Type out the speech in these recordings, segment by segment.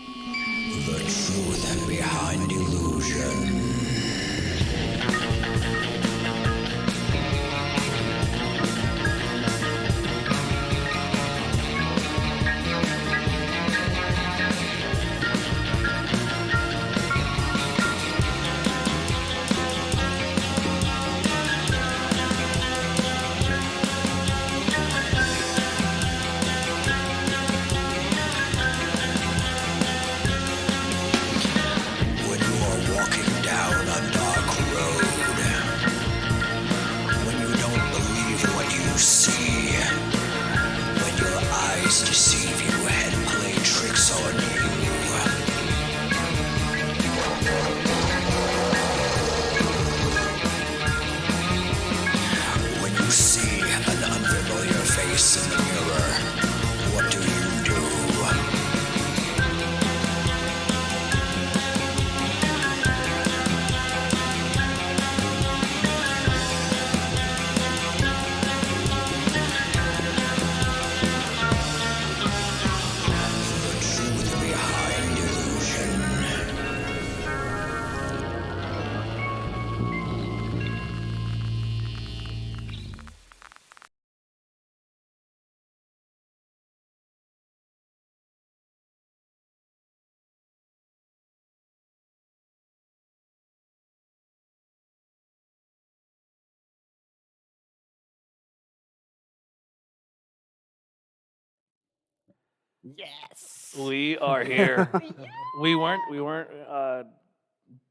The truth behind illusion. When you are walking down a dark road, when you don't believe what you see, when your eyes deceive you and play tricks on you, when you see an unfamiliar face in the mirror, what do you do? The truth behind illusion. Yes. We are here. We weren't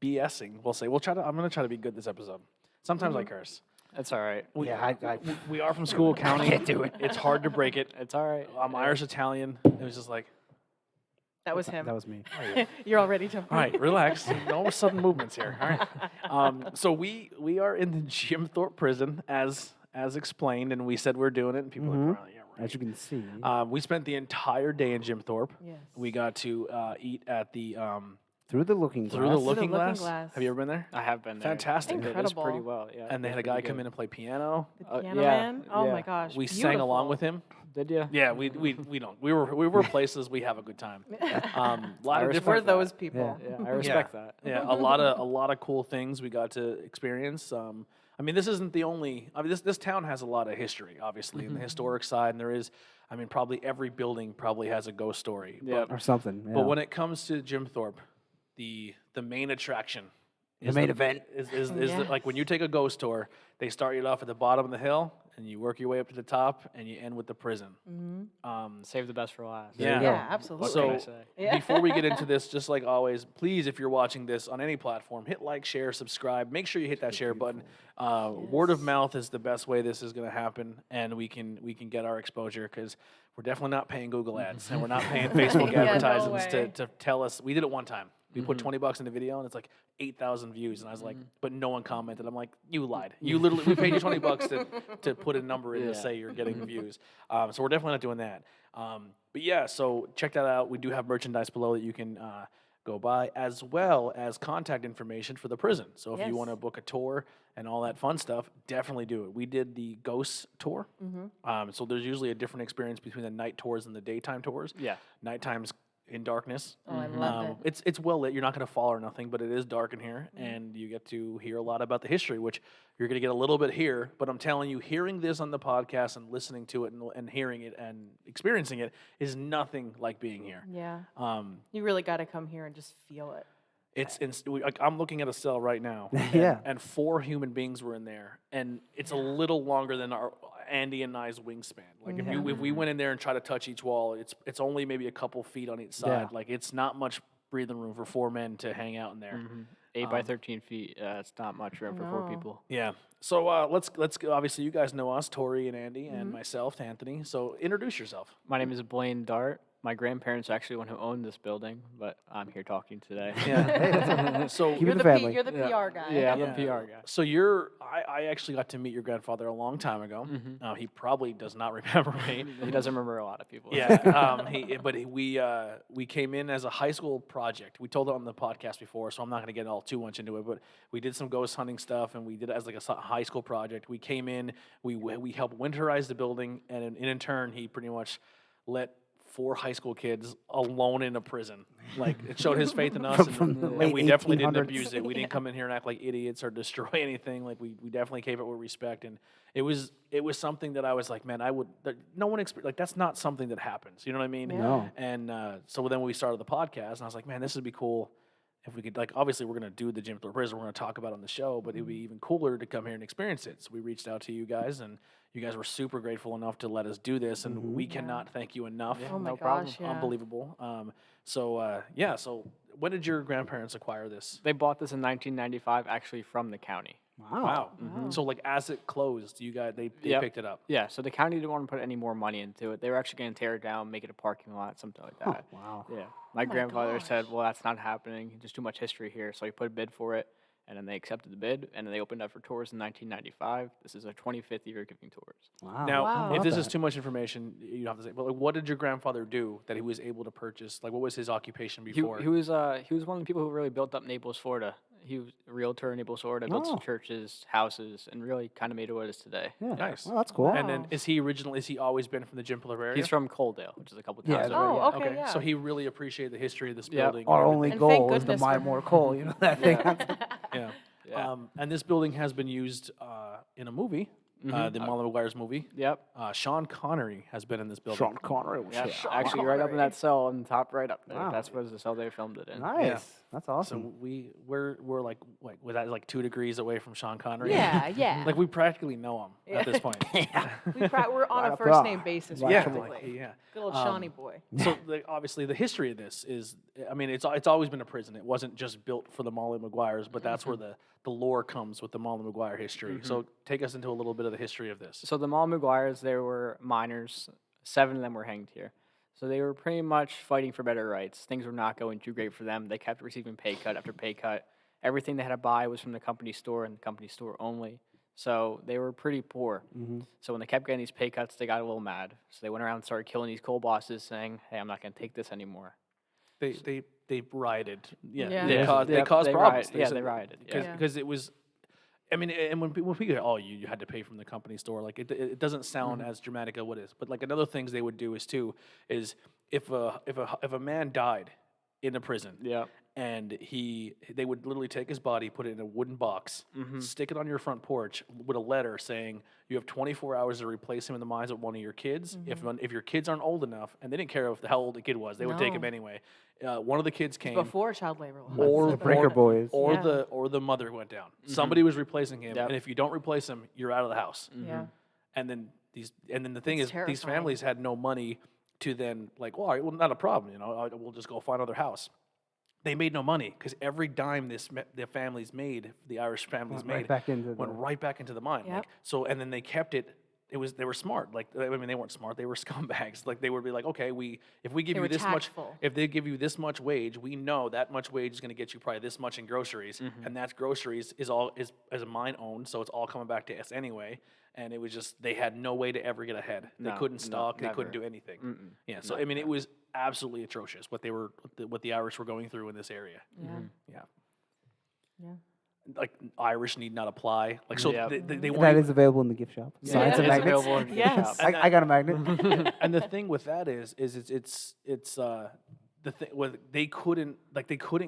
BSing. We'll say I'm gonna try to be good this episode. Sometimes I curse. That's all right. We are from school county. can't do it. It's hard to break it. It's all right. I'm Irish Italian. It was just like, That was him. That was me. You're already jumping. all right, relax. No sudden movements here. All right. So we are in the Jim Thorpe prison as explained, and we said we're doing it, and people are like, oh, yeah, right. As you can see. We spent the entire day in Jim Thorpe. Yes. We got to eat at the Through the looking glass. Through the Looking Looking Glass. Glass. Have you ever been there? I have been there. Fantastic. It is Incredible. pretty well. Yeah. And they had a guy come in and play piano. The Oh, piano yeah, man. Oh yeah. my gosh. We sang along beautiful. with him. Did you? Yeah, we don't. We were places we have a good time. A lot of respect different. We're those people. Yeah, I respect that. Yeah, a lot of cool things we got to experience. I mean, this isn't the only. I mean, this town has a lot of history, obviously, in the historic side, and there is. I mean, probably every building probably has a ghost story. Yeah. But, Or something. Yeah. but when it comes to Jim Thorpe, the main attraction. The main event. Is Yes. like when you take a ghost tour, they start you off at the bottom of the hill, and you work your way up to the top, and you end with the prison. Save the best for last. Yeah. Yeah, What absolutely. can I So say? Yeah. before we get into this, just like always, please, if you're watching this on any platform, hit like, share, subscribe. Make sure you hit that share button. Word of mouth is the best way this is going to happen, and we can get our exposure because we're definitely not paying Google ads and we're not paying Facebook Yeah, no advertisements way. to tell us. We did it one time. We put $20 in the video, and it's like 8,000 views, and I was like, but no one commented. I'm like, you lied. You literally, we paid you $20 to put a number in to say you're getting views. So we're definitely not doing that. But yeah, so check that out. We do have merchandise below that you can go buy, as well as contact information for the prison. So if you Yes. want to book a tour and all that fun stuff, definitely do it. We did the ghost tour. So there's usually a different experience between the night tours and the daytime tours. Yeah. Nighttime's in darkness. Oh, I love it. It's well lit. You're not going to fall or nothing, but it is dark in here, and you get to hear a lot about the history, which you're going to get a little bit here. But I'm telling you, hearing this on the podcast and listening to it and hearing it and experiencing it is nothing like being here. Yeah. Um, You really got to come here and just feel it. like I'm looking at a cell right now, Yeah. and 4 human beings were in there, and it's a little longer than our Andy and I's wingspan. Like if we went in there and tried to touch each wall, it's only maybe a couple feet on each side. Yeah. Like it's not much breathing room for 4 men to hang out in there. 8 by 13 feet. It's not much room for 4 people. Yeah. So let's obviously you guys know us, Tori and Andy, and myself, Anthony. So introduce yourself. My name is Blaine Dart. My grandparents are actually the one who owned this building, but I'm here talking today. Yeah. So Keep You're it the, the family. You're the PR guy. Yeah, I'm Yeah. the PR guy. So I actually got to meet your grandfather a long time ago. He probably does not remember me. He doesn't remember a lot of people. We came in as a high school project. We told it on the podcast before, so I'm not going to get all too much into it. But we did some ghost hunting stuff, and we did it as like a high school project. We came in, we helped winterize the building, and in turn, he pretty much let 4 high school kids alone in a prison. Like, it showed his faith in us, From the and late we definitely didn't 1800s. abuse it. We didn't come in here and act like idiots or destroy anything. Like, we definitely gave it with respect, and it was something that I was like, man, no one like, that's not something that happens. You know what I mean? Yeah. No. And so then we started the podcast, and I was like, man, this would be cool if we could, like, obviously we're going to do the Jim Thorpe prison, we're going to talk about it on the show, but it would be even cooler to come here and experience it. So we reached out to you guys, and you guys were super grateful enough to let us do this, and we cannot thank you enough. Yeah, Oh my no problem. gosh, yeah. Unbelievable. So when did your grandparents acquire this? They bought this in 1995, actually from the county. Wow. So like as it closed, you guys they Yep. picked it up. Yeah, so the county didn't want to put any more money into it. They were actually going to tear it down, make it a parking lot, something like that. Wow. Yeah. My my grandfather said, gosh. well, that's not happening. There's too much history here. So he put a bid for it, and then they accepted the bid, and then they opened up for tours in 1995. This is our 25th year giving tours. Wow. Now, Wow. if Love this is that. too much information, you don't have to say. But like, what did your grandfather do that he was able to purchase? Like, what was his occupation He, before? he was one of the people who really built up Naples, Florida. He was a realtor in Naples, Florida, built some Oh. churches, houses, and really kind of made it what it is today. Yeah. Nice. Well, that's cool. And then Wow. is he always been from the Jim Thorpe area? He's from Coaldale, which is a couple Yeah, towns that's over. right. Oh, okay, yeah. So he really appreciated the history of this Yeah. building. and Our everything. only And thank goal is to goodness mine for- more coal. You know that thing. Yeah. Yeah. And this building has been used in a movie, the Marlon McGuire's movie. Yep. Sean Connery has been in this building. Sean Connery was Yeah, here. actually, right up in that cell on the top, right up there. Wow. That's was the cell they filmed it in. Nice. That's So awesome. we're like was that like 2 degrees away from Sean Connery? Yeah, yeah. Like we practically know him at this point. We're on Right a up first there. name basis, Right up practically. Yeah. Good old Shawnee boy. So obviously the history of this is, I mean, it's always been a prison. It wasn't just built for the Marlon McGuires, but that's where the lore comes with the Marlon McGuire history. So take us into a little bit of the history of this. So the Mall McGuires, they were miners. 7 of them were hanged here. So they were pretty much fighting for better rights. Things were not going too great for them. They kept receiving pay cut after pay cut. Everything they had to buy was from the company store and the company store only. So they were pretty poor. So when they kept getting these pay cuts, they got a little mad. So they went around and started killing these coal bosses, saying, "Hey, I'm not going to take this anymore." They rioted. Yeah. Yeah. They Yeah. caused Yep, problems. riot- yeah, they rioted, yeah. Because it was. I mean, and when people go, oh, you had to pay from the company store, like it doesn't sound as dramatic as what it is. But like another things they would do is if a man died in a prison, Yeah. and they would literally take his body, put it in a wooden box, stick it on your front porch with a letter saying you have 24 hours to replace him in the mines with one of your kids. If your kids aren't old enough, and they didn't care how old the kid was, they would take him No. anyway. One of the kids came, Before child labor laws. or The Breaker Boys. or Yeah. the mother went down. Somebody was replacing him, Yep. and if you don't replace him, you're out of the house. Yeah. And then the thing That's is, these terrifying. families had no money to then like, well, all right, well, not a problem, we'll just go find another house. They made no money because every dime the families made, the Irish families Went right made, back into went the- right back into the mine. Yep. And then they kept it. They were smart. Like, I mean, they weren't smart. They were scumbags. Like, they would be like, okay, if we give They you were this tactful. much, if they give you this much wage, we know that much wage is going to get you probably this much in groceries, and that's groceries is a mine owned, so it's all coming back to us anyway. And it was just they had no way to ever get ahead. They No, couldn't no, stock. They couldn't never. do anything. Yeah. So I mean, it was absolutely atrocious what the Irish were going through in this area. Yeah. Yeah. Yeah. Like Irish need not apply. Like so Yep. they weren't That even- is available in the gift shop. Yeah, Science it and is magnets. available in the gift Yes. shop. I got a magnet. and the thing with that is it's the thing with they couldn't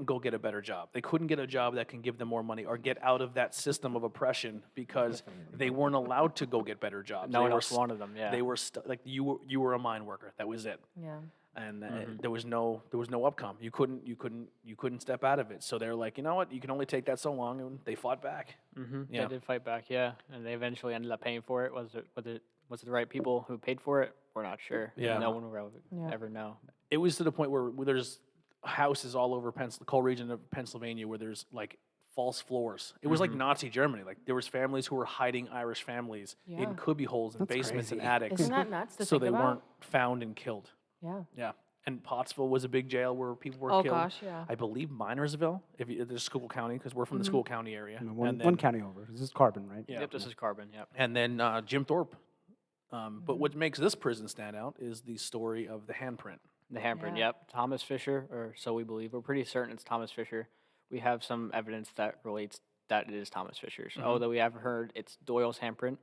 go get a better job. They couldn't get a job that can give them more money or get out of that system of oppression because they weren't allowed to go get better jobs. No They one were else wanted them. Yeah. They were like you were a mine worker. That was it. Yeah. And there was no upcome. You couldn't step out of it. So they're like, you know what? You can only take that so long, and they fought back. Yeah. They did fight back, yeah, and they eventually ended up paying for it. Was it the right people who paid for it? We're not sure. Yeah. No one will Yeah. ever know. It was to the point where there's houses all over the coal region of Pennsylvania where there's like false floors. It was like Nazi Germany. Like there was families who were hiding Irish families Yeah. in cubby holes and That's basements and crazy. attics, Isn't that nuts to so think they about? weren't found and killed. Yeah. Yeah. And Pottsville was a big jail where people were Oh killed. gosh, yeah. I believe Minersville, if there's School County, because we're from the School County area. One, and then, one county over. This is Carbon, right? Yeah. Yep, this is Carbon. Yep. And then Jim Thorpe. But what makes this prison stand out is the story of the handprint. The handprint. Yeah. Yep. Thomas Fisher, or so we believe. We're pretty certain it's Thomas Fisher. We have some evidence that relates that it is Thomas Fisher's. Although we have heard it's Doyle's handprint.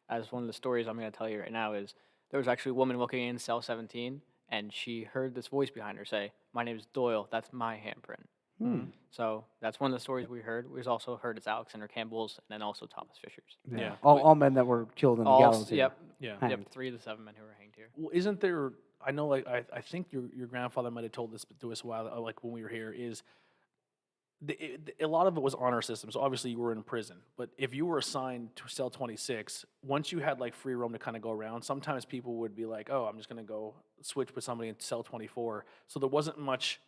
As one of the stories I'm going to tell you right now is there was actually a woman looking in cell 17, and she heard this voice behind her say, "My name is Doyle. That's my handprint." So that's one of the stories we heard. We also heard it's Alexander Campbell's, and then also Thomas Fisher's. Yeah. All men that were killed in the All gallows here. yep, Yeah. Hanged. yep. 3 of the 7 men who were hanged here. Well, isn't there? I know, like I think your grandfather might have told this to us a while, like when we were here. Is a lot of it was honor system. So obviously you were in prison, but if you were assigned to cell 26, once you had like free roam to kind of go around, sometimes people would be like, "Oh, I'm just gonna go switch with somebody in cell 24." So there wasn't much.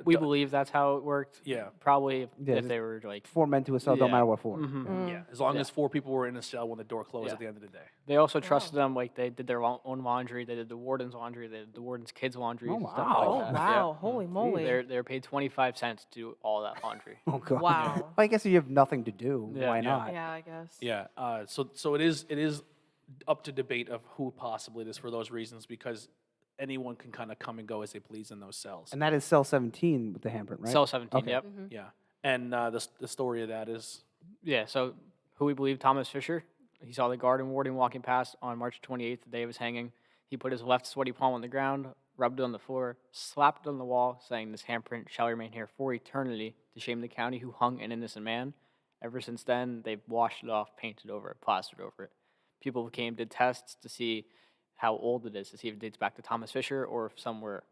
We believe that's how it worked. Yeah. Probably Yeah, if they were like 4 men to a cell, don't Yeah. matter what for. Yeah, as long Yeah. as 4 people were in a cell when the door closed Yeah. at the end of the day. They also trusted them, like they did their own laundry. They did the warden's laundry. They did the warden's kids' laundry. Oh, Stuff wow. like Oh, that. wow. Holy moly. They're paid 25 cents to do all that laundry. Oh, God. Wow. Well, I guess if you have nothing to do, Yeah. why Yeah. not? Yeah, I guess. Yeah. So it is up to debate of who possibly it is for those reasons, because anyone can kind of come and go as they please in those cells. And that is cell 17 with the handprint, right? Cell 17. Okay. Yep. Yeah. And the story of that is Yeah. So who we believe Thomas Fisher. He saw the guard and warden walking past on March 28th, the day of his hanging. He put his left sweaty palm on the ground, rubbed it on the floor, slapped it on the wall, saying, "This handprint shall remain here for eternity to shame the county who hung an innocent man." Ever since then, they've washed it off, painted over it, plastered over it. People came, did tests to see how old it is, to see if it dates back to Thomas Fisher or if somewhere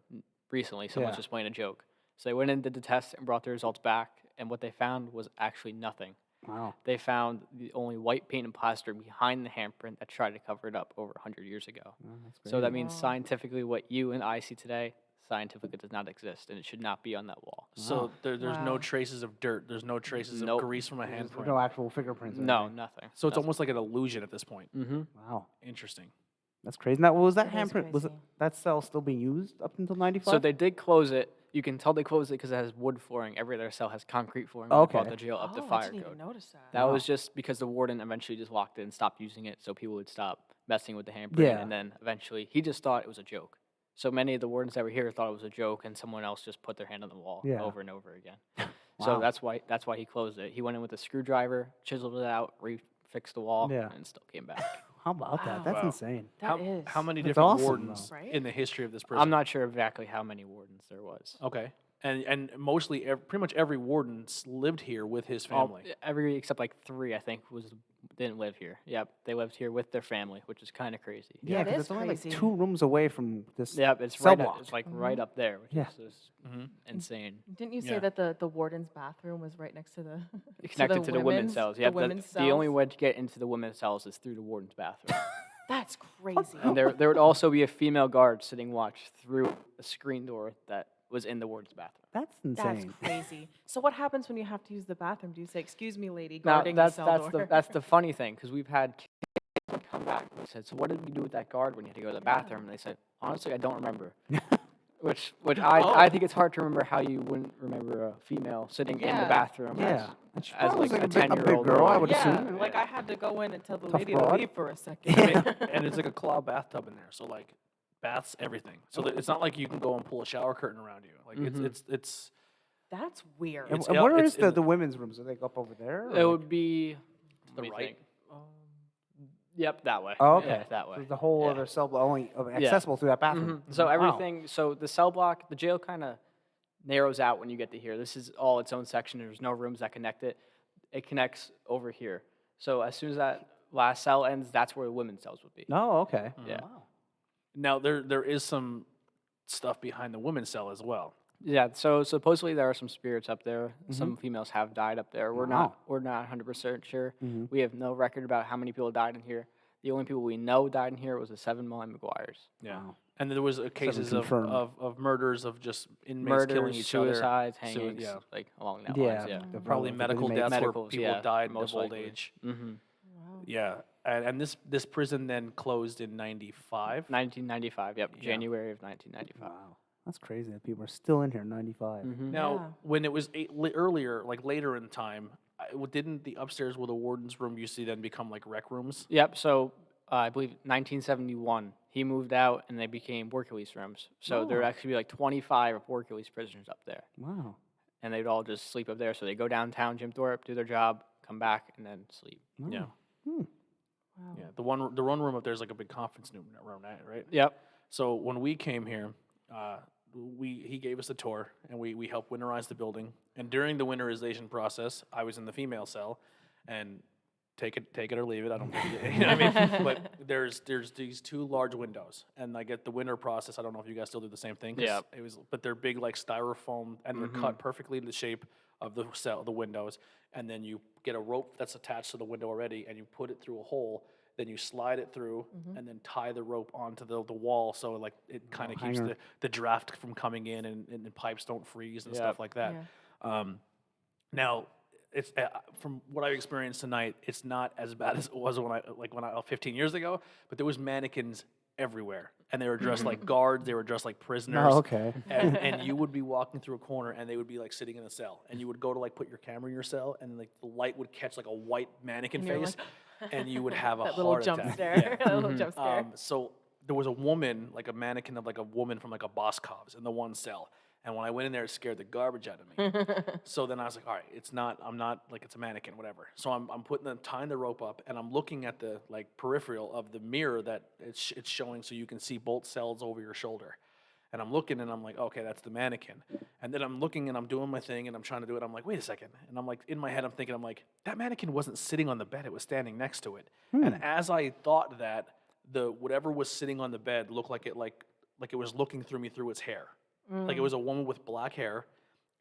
recently someone's Yeah. just playing a joke. So they went in, did the test, and brought the results back, and what they found was actually nothing. Wow. They found the only white paint and plaster behind the handprint that tried to cover it up over 100 years ago. Oh, that's So great. that means scientifically what you and I see today, scientifically does not exist, and it should not be on that wall. so there's no Wow. traces of dirt. There's no traces Nope. of grease from a There's handprint. no actual fingerprints. or No, anything. nothing. So it's almost like an illusion at this point. Mm-hmm. Wow. Interesting. That's crazy. Now, was that That is handprint, was it, crazy. that cell still being used up until 95? So they did close it. You can tell they closed it because it has wood flooring. Every other cell has concrete flooring. when they brought Okay. the jail up to Oh, I fire didn't even code. notice that. That Wow. was just because the warden eventually just locked it and stopped using it, so people would stop messing with the handprint. Yeah. And then eventually, he just thought it was a joke. So many of the wardens that were here thought it was a joke, and someone else just put their hand on the wall Yeah. over and over again. So Wow. that's why he closed it. He went in with a screwdriver, chiseled it out, refixed the wall, Yeah. and still came back. How about that? Wow. That's Wow. insane. That is. How many That's different awesome, wardens though. Right? in the history of this prison? I'm not sure exactly how many wardens there was. Okay. And mostly, pretty much every warden lived here with his family. Every except like 3, I think, didn't live here. Yep, they lived here with their family, which is kind of crazy. Yeah, That because is it's only like crazy. 2 rooms away from this. Yep, it's cell right. block. It's like right up there, which Yeah. is just insane. Didn't you say Yeah. that the warden's bathroom was right next to the Connected to the women's cells. Yep, The women's the only cells? way to get into the women's cells is through the warden's bathroom. That's crazy. And there would also be a female guard sitting watch through a screen door that was in the warden's bathroom. That's That's insane. crazy. So what happens when you have to use the bathroom? Do you say, "Excuse me, lady, Now guarding the that's cell that's door"? that's the funny thing because we've had kids come back and said, "So what did you do with that guard when you had to go to the bathroom?" And they said, "Honestly, I don't remember." Which I think it's hard to remember how you wouldn't remember a female sitting in the Yeah. bathroom Yeah. And she as probably like was a a big 10-year-old girl, I boy. would yeah, assume. like I had to go in and tell the Tough lady broad. to leave for a second. And it's like a claw bathtub in there. So like baths, everything. So that it's not like you can go and pull a shower curtain around you. Like it's That's weird. And, It's and out- where it's is in the- the women's rooms? Are they up over there? or It like- would be the let me right. think. Yep, that way. Oh, okay. Yeah, that way. So the whole Yeah. other cell block only accessible through that bathroom. So Wow. everything, so the cell block, the jail kind of narrows out when you get to here. This is all its own section. There's no rooms that connect it. It connects over here. So as soon as that last cell ends, that's where the women's cells would be. Oh, okay. Yeah. Wow. now there is some stuff behind the women's cell as well. Yeah, so supposedly there are some spirits up there. Some females have died up there. Wow. We're not 100% sure. Mhm. We have no record about how many people died in here. The only people we know died in here was the 7 Molly McGuires. Yeah. Wow. And there was cases of, confirmed. of murders of just inmates killing Murders, each other. suicides, Sui- hangings, yeah. like along that Yeah. lines. Yeah. the Probably the medical inmates. deaths where Medicals, people yeah, died most of old likely. age. Mm-hmm. Wow. Yeah. And this prison then closed in 95. 1995. Yep, Yeah. January of 1995. Wow. That's crazy that people are still in here in 95. Mm-hmm. Now, Yeah. when it was earlier, like later in time, didn't the upstairs with the warden's room used to then become like rec rooms? Yep. So I believe 1971, he moved out and they became work release rooms. So there would Oh. actually be like 25 work release prisoners up there, Wow. and they'd all just sleep up there. So they go downtown, Jim Thorpe, do their job, come back, and then sleep. Yeah. Wow. Yeah. The one room up there is like a big conference room, right? Yep. So when we came here, he gave us a tour, and we helped winterize the building. And during the winterization process, I was in the female cell, and take it or leave it. I don't think you know what I mean. But there's these two large windows, and I get the winter process. I don't know if you guys still do the same thing. Yeah. But they're big like styrofoam, and they're cut perfectly in the shape of the windows. And then you get a rope that's attached to the window already, and you put it through a hole. Then you slide it through, and then tie the rope onto the wall, so like it kind of keeps hanger. the draft from coming in, and the pipes don't freeze and Yeah. stuff like that. Now, it's from what I've experienced tonight, it's not as bad as it was when I 15 years ago. But there was mannequins everywhere, and they were dressed like guards. They were dressed like prisoners. Oh, okay. And you would be walking through a corner, and they would be like sitting in a cell, and you would go to like put your camera in your cell, and like the light would catch like a white mannequin And you're face, and you would have a That little heart jump attack. scare. Yeah. That little jump scare. So there was a woman, like a mannequin of like a woman from like a Boscov's in the one cell. And when I went in there, it scared the garbage out of me. So then I was like, all right, I'm not like it's a mannequin, whatever. So I'm tying the rope up, and I'm looking at the like peripheral of the mirror that it's showing, so you can see both cells over your shoulder. And I'm looking, and I'm like, okay, that's the mannequin. And then I'm looking, and I'm doing my thing, and I'm trying to do it. I'm like, wait a second. And I'm like, in my head, I'm thinking, that mannequin wasn't sitting on the bed. It was standing next to it. And as I thought that, the whatever was sitting on the bed looked like it was looking through me through its hair. Like it was a woman with black hair,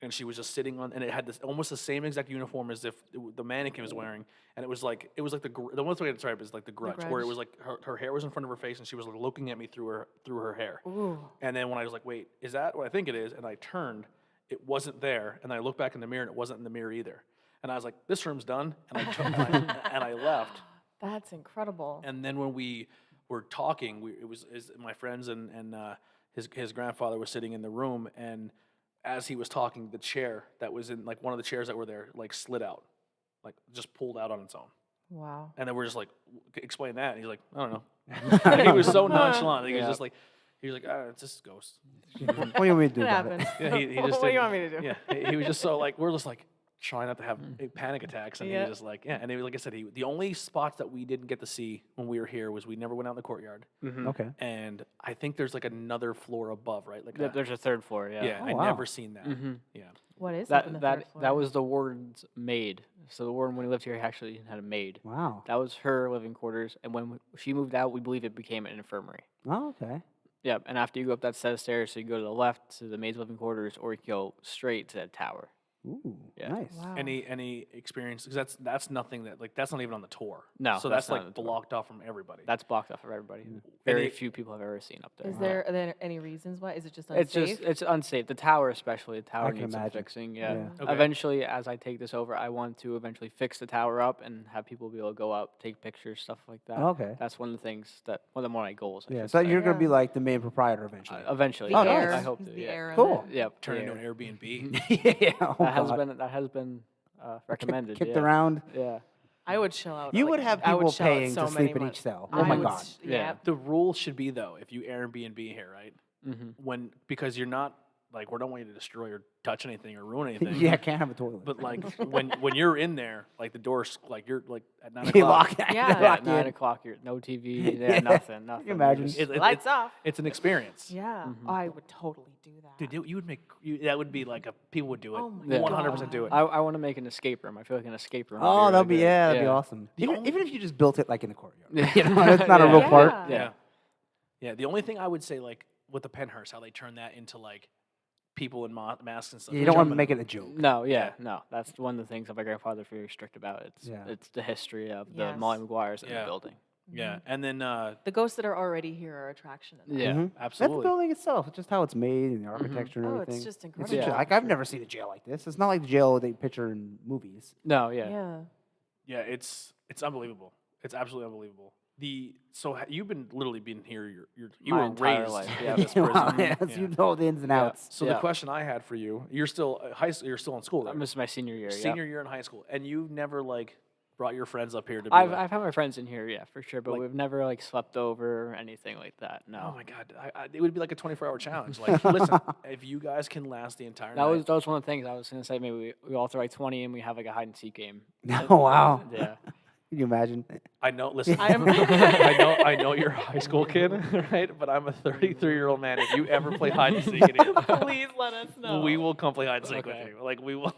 and she was just sitting on, and it had this almost the same exact uniform as if the mannequin was wearing. And it was like the one way to describe it is like the Grudge, where it was like her hair was in front of her face, and she was like looking at me through her hair. Ooh. And then when I was like, wait, is that what I think it is? And I turned, it wasn't there, and I looked back in the mirror, and it wasn't in the mirror either. And I was like, this room's done, and I left. That's incredible. And then when we were talking, my friends and his grandfather was sitting in the room, and as he was talking, the chair that was in like one of the chairs that were there like slid out, like just pulled out on its own. Wow. And then we're just like, explain that. And he's like, I don't know. And he was so nonchalant. He was just like, it's just a ghost. What do you want me to do It about happens. Yeah, he just What do you didn't- want me to do? Yeah, he was just so like, we're just like trying not to have panic attacks, and he Yeah. was just like, yeah. And like I said, the only spots that we didn't get to see when we were here was we never went out in the courtyard, Okay. and I think there's like another floor above, right? Like There's a third floor. Yeah. yeah, Oh, I wow. never seen that. Yeah, What is up in the third floor? That was the warden's maid. So the warden, when he lived here, he actually had a maid. Wow. That was her living quarters, and when she moved out, we believe it became an infirmary. Oh, okay. Yeah, and after you go up that set of stairs, so you go to the left to the maid's living quarters, or you can go straight to that tower. Ooh, Yeah. nice. Wow. any experience? Because that's nothing that like that's not even on the tour. No, so that's that's not like on the tour. blocked off from everybody. That's blocked off of everybody. Very Any- few people have ever seen up there. Are there any reasons why? Is it just It's unsafe? just it's unsafe. The tower especially. The tower can needs some imagine. fixing. Yeah. Yeah. Okay. Eventually, as I take this over, I want to eventually fix the tower up and have people be able to go up, take pictures, stuff like that. Okay. That's one of the things that one of my goals. I Yeah. should So say. you're gonna be Yeah. like the main proprietor eventually. Eventually. the Oh, yeah, nice. air. I hope He's to. the Yeah. air of Cool. it. Yep. Turn yeah. into an Airbnb. Yeah. Oh, God. That has been recommended. Kicked yeah. around. Yeah. I would shell out. You like, would have I would people shell out paying so to many sleep in mon- each cell. I Oh my would God. s- Yeah. Yeah. The rule should be though, if you Airbnb here, right? Mm-hmm. Because you're not like we don't want you to destroy or touch anything or ruin anything. Yeah, can't have a toilet. But like when you're in there, like the door's like you're like at 9 you o'clock. lock, Yeah. Yeah, lock you 9 in. o'clock. You're no TV. Yeah. Yeah, nothing. Nothing. you imagine? Just- Lights off. It's an experience. Yeah. Mm-hmm. I would totally do that. Dude, you would make that would be like people would do it. Oh my Yeah. 100% do it. I want to make an escape room. I feel like an escape room. Oh, that'd be really good. that'd be awesome. The Even, only- even if you just built it like in the courtyard. Yeah. You know, it's not a real Yeah. part. Yeah. Yeah. Yeah. The only thing I would say, like with the Penhurst, how they turn that into like people in masks and stuff. You don't want to jumping- make it a joke. No, yeah, Yeah. no. That's one of the things that my grandfather's very strict about. Yeah. It's the history of the Yes. Molly Maguires in Yeah. the building. Yeah. And then The ghosts that are already here are attraction. in that. Yeah. Mhm. That's the absolutely. building itself. It's just how it's made and the architecture and Oh, everything. it's just It's incredible. just- Yeah. like I've never seen a jail like this. It's not like the jail they picture in movies. No, yeah. Yeah. Yeah, it's unbelievable. It's absolutely unbelievable. You've been literally been here. You My were entire raised life, in yeah. this Wow, prison. yes, Yeah. you know the ins and Yeah. outs. So the Yeah. question I had for you, you're still You're still in school, right? This is my senior year. Senior year in high school, and you've never like brought your friends up here to be I've like, I've had my friends in here, yeah, for sure, but Like- we've never like slept over or anything like that. No. oh my god, it would be like a 24-hour challenge. Like, listen, if you guys can last the entire That night, was one of the things I was gonna say. Maybe we all throw like 20 and we have like a hide and seek game. Oh wow. Yeah. Can you imagine? I know. Listen, I am- I know you're a high school kid, right? But I'm a 33-year-old man. If you ever play hide and seek in here, Please let us know. we will come play hide and seek Okay. with you. Like we will.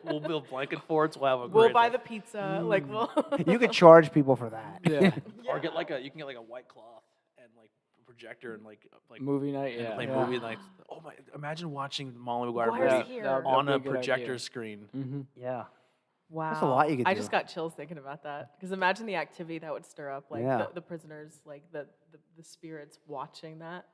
We'll build blanket forts. We'll have a. We'll great buy time. the pizza. Like we'll. You could charge people for that. Yeah. Or get like you can get like a white cloth and like a projector and like Movie night, and yeah. play yeah. movie nights. Oh my! Imagine watching Molly McGuire Maguire's movie here. that would on be a good projector idea. screen. Mm-hmm. Yeah. Wow. a lot you could I do. just got chills thinking about that. Because imagine the activity that would stir up, like Yeah. the prisoners, like the spirits watching that.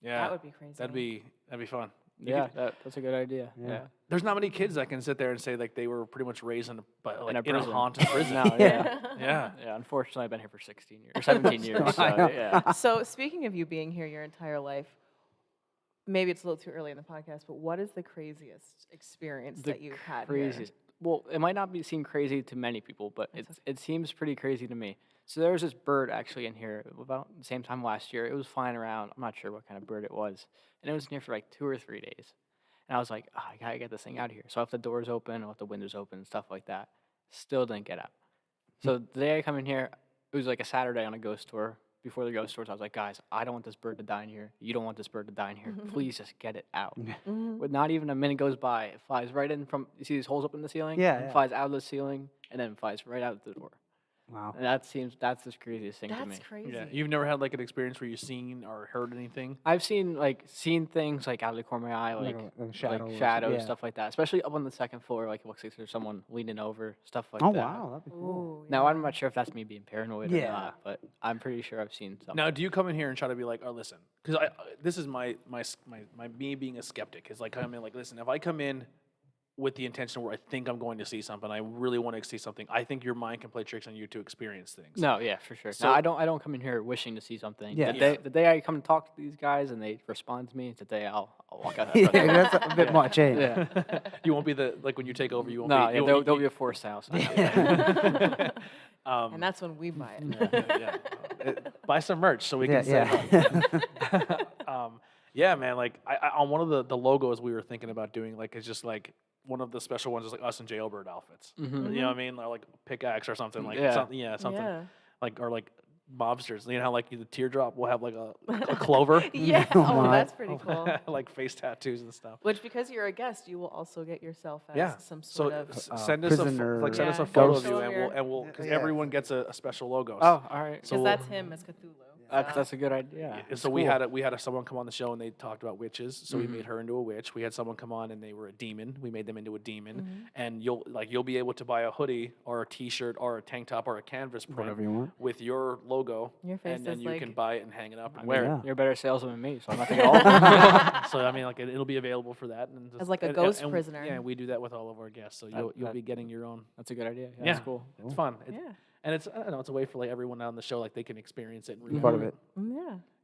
Yeah, That would be crazy. that'd be fun. You Yeah, could- that's a good idea. Yeah. Yeah. there's not many kids that can sit there and say like they were pretty much raised in a prison. haunted prison. No, yeah. Yeah. Yeah, unfortunately, I've been here for 16 years, or 17 years. So, I know. yeah. So speaking of you being here your entire life, maybe it's a little too early in the podcast, but what is the craziest experience that you've had craziest. Well, it might not seem crazy to many people, but it seems pretty crazy to me. So there was this bird actually in here about the same time last year. It was flying around. I'm not sure what kind of bird it was, and it was in here for like 2 or 3 days. And I was like, oh, I gotta get this thing out of here. So I left the doors open, I left the windows open, stuff like that. Still didn't get out. So the day I come in here, it was like a Saturday on a ghost tour. Before the ghost tours, I was like, guys, I don't want this bird to die in here. You don't want this bird to die in here. Please just get it out. here? But not even a minute goes by. It flies right in from, you see these holes up in the ceiling? Yeah, It yeah. flies out of the ceiling and then flies right out the door. Wow. And that's the craziest thing to me. That's crazy. Yeah. You've never had like an experience where you've seen or heard anything? I've seen things like out of the corner of my eye, like shadow or shadows, yeah. stuff like that. Especially up on the second floor, like it looks like there's someone leaning over, stuff like Oh that. wow, that'd be cool. Ooh, Now yeah. I'm not sure if that's me being paranoid or Yeah. not, but I'm pretty sure I've seen something. Now, do you come in here and try to be like, oh, listen, because this is my me being a skeptic is like come in like, listen, if I come in with the intention where I think I'm going to see something, I really want to see something, I think your mind can play tricks on you to experience things. No, yeah, for sure. So- no, I don't come in here wishing to see something. Yeah. The day I come and talk to these guys and they respond to me, it's the day I'll walk out. Yeah, that's a bit much, eh? Yeah. You won't be like when you take over, you won't No, be. yeah, you there'll won't be a forced house. And that's when we buy it. Buy some merch so we Yeah, can say yeah. yeah, man. Like I on one of the logos we were thinking about doing, like it's just like one of the special ones is like us in jailbird outfits. Mhm. You know what I mean? Or like pickaxe or something like Yeah. something. something Yeah. like or like mobsters. You know how like the teardrop will have like a clover, Yeah. Oh Oh, my. that's pretty cool. like face tattoos and stuff. Which, because you're a guest, you will also get yourself as Yeah. some So sort of. send us prisoner send us Yeah, a photo ghost. of you, Show and your- we'll because Yeah. everyone gets a special logo. Oh, all right. So Because that's him as Cthulhu. That's a good idea. Yeah, so we had someone come on the show and they talked about witches. So we Mm-hmm. made her into a witch. We had someone come on and they were a demon. We made them into a demon. Mm-hmm. And you'll be able to buy a hoodie or a T-shirt or a tank top or a canvas print Whatever you want. with your logo. Your face and then is you like- can buy it and hang it up I and mean, wear Yeah. You're a better salesman than me, so I'm not thinking all. so I mean, like it'll be available for that. And As like a and- ghost and- prisoner. Yeah, we do that with all of our guests. So you'll that- be getting your own. That's a good idea. Yeah, Yeah, That's cool. It's fun. Yeah. And it's I don't know. It's a way for like everyone on the show like they can experience it. And Be part of remember it.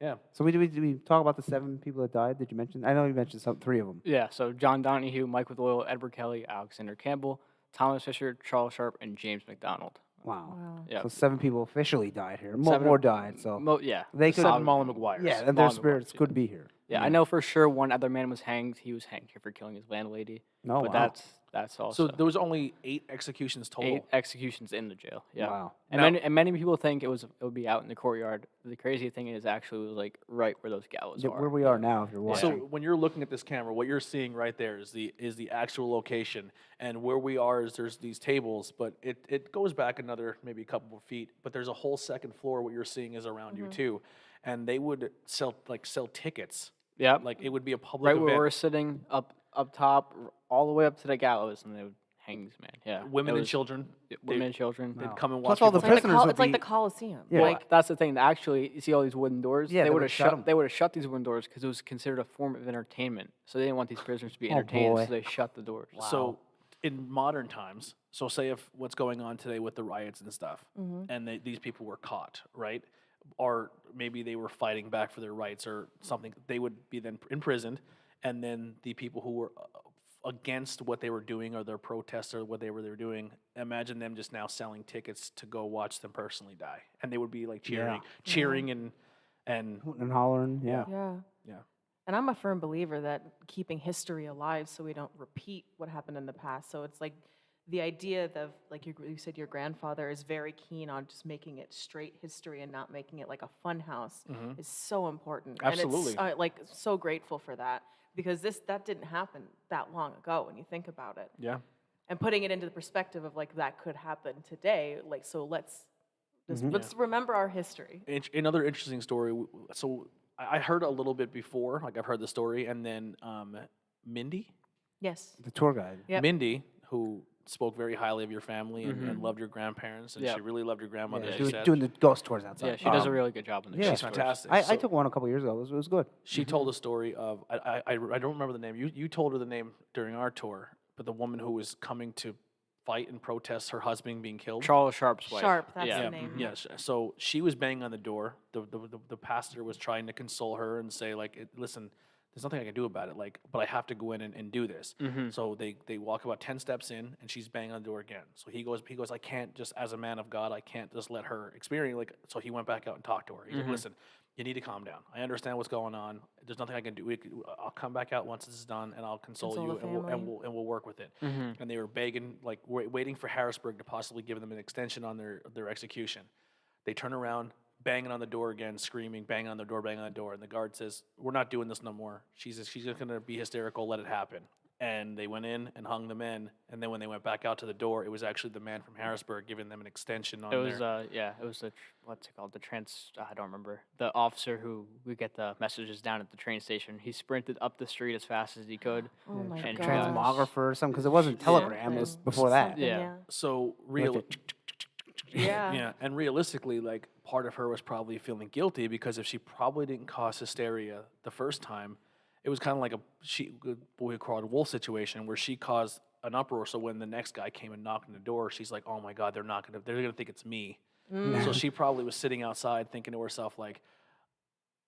Yeah. Yeah. So did we talk about the 7 people that died? Did you mention? I know you mentioned 3 of them. Yeah, so John Donahue, Mike with Oil, Edward Kelly, Alexander Campbell, Thomas Fisher, Charles Sharp, and James McDonald. Wow. Wow. Yeah. So 7 people officially died here. Seven- More died. So Yeah. they could. Seven Molly McGuires. Yeah, and their Molly spirits McGuires, could be here. Yeah, I know for sure one other man was hanged. He was hanged here for killing his landlady. Oh, but wow. that's also So there was only 8 executions total. 8 executions in the jail. Yeah. Wow. And Now- many people think it would be out in the courtyard. The crazy thing is actually it was like right where those gallows Yeah, are. where we are now, if you're So watching. when you're looking at this camera, what you're seeing right there is the actual location, and where we are is there's these tables, but it goes back another maybe a couple of feet, but there's a whole second floor. What you're seeing is around you too, and they would sell tickets. Yeah. Like it would be a public Right event. where we're sitting up top, all the way up to the gallows, and they would hang these men. Yeah. Women It and was- children, Women and children. they'd Wow. come and Plus watch. all the people- It's like, prisoners would it's like the be- Coliseum. Yeah. Well, Like, that's the thing. Actually, you see all these wooden doors. Yeah, they they would would've have shut 'em. shut. They would have shut these wooden doors because it was considered a form of entertainment. So they didn't want these prisoners to be Oh, entertained. boy. So they shut the doors. So in modern times, so say if what's going on today with the riots and stuff, and these people were caught, right? Or maybe they were fighting back for their rights or something, they would be then imprisoned, and then the people who were against what they were doing or their protests or what they were doing, imagine them just now selling tickets to go watch them personally die, and they would be like cheering and Hooting and hollering. Yeah. yeah. yeah. And I'm a firm believer that keeping history alive so we don't repeat what happened in the past. So it's like the idea of, like you said, your grandfather is very keen on just making it straight history and not making it like a fun house is so important. Absolutely. And it's like so grateful for that, because that didn't happen that long ago when you think about it. Yeah. And putting it into the perspective of like that could happen today, like, so let's remember our history. Another interesting story. So I heard a little bit before, like I've heard the story, and then Mindy, Yes. The tour guide. Yep. Mindy, who spoke very highly of your family and loved your grandparents, and Yep. she really loved your grandmother. Yeah, She said doing the ghost tours outside. Yeah, she does a really good job on the yeah. she's tours. fantastic. I So took one a couple years ago. It was good. she told a story of I don't remember the name. You told her the name during our tour, but the woman who was coming to fight and protest her husband being killed. Charles Sharp's wife. Sharp, that's yeah. the name. Yes. So she was banging on the door. The pastor was trying to console her and say, like, listen, there's nothing I can do about it. Like, but I have to go in and do this. So they walk about 10 steps in, and she's banging on the door again. So he goes, I can't just, as a man of God, I can't just let her experience. Like, so he went back out and talked to her. He's like, listen, you need to calm down. I understand what's going on. There's nothing I can do. I'll come back out once this is done, and I'll console Console you, the and family. we'll work with it. And they were begging, like, waiting for Harrisburg to possibly give them an extension on their execution. They turn around, banging on the door again, screaming, banging on the door, and the guard says, "We're not doing this no more. She's just gonna be hysterical. Let it happen." And they went in and hung the men. And then when they went back out to the door, it was actually the man from Harrisburg giving them an extension on It was their. it was what's it called? I don't remember. The officer who we get the messages down at the train station. He sprinted up the street as fast as he could. Oh my And gosh. Transmographer or something, because it wasn't Telegram. It was Something. before that. Something, Yeah. So Yeah. yeah, and realistically, like part of her was probably feeling guilty because if she probably didn't cause hysteria the first time, it was kind of like what we call a wolf situation where she caused an uproar. So when the next guy came and knocked on the door, she's like, "Oh my God, they're gonna think it's me." So she probably was sitting outside thinking to herself like,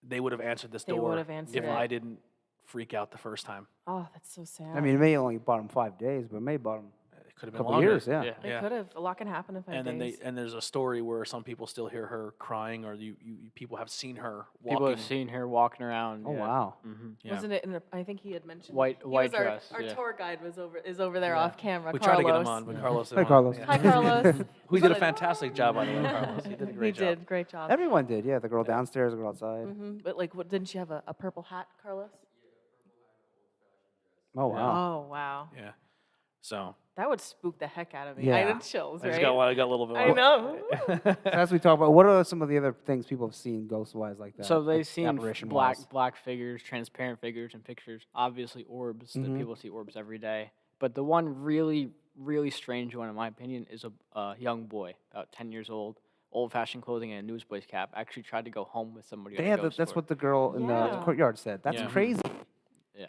"They would have answered this They door would have answered if it. I didn't freak out the first time." Oh, that's so sad. I mean, it may only bought him 5 days, but it may bought him It could have a been couple longer. years. Yeah. It could have. A lot can happen in 5 And then days. there's a story where some people still hear her crying, or you people have seen her walking. People have seen her walking around. Oh yeah. wow. Yeah. Wasn't it? I think he had mentioned White he was dress, Our yeah. tour guide is over there off camera. We Carlos. tried to get him on, but Carlos didn't Hi, want- Carlos. yeah. Hi, Carlos. Who did a fantastic job, by the way, Carlos. He did a great He job. did great job. Everyone did. Yeah, the girl downstairs, the girl outside. But like, what didn't she have a purple hat, Carlos? Oh wow. Oh wow, Yeah. So that would spook the heck out of me. I Yeah. had chills, I right? just got a little bit. I know. So as we talk about, what are some of the other things people have seen ghost-wise like that? So like they've seen apparition-wise? black figures, transparent figures in pictures. Obviously orbs. That Mhm. people see orbs every day. But the one really strange one, in my opinion, is a young boy, about 10 years old-fashioned clothing and a newsboy's cap. Actually tried to go home with somebody. on a Yeah, ghost that's tour. what the girl in the Yeah. courtyard said. That's Yeah. crazy.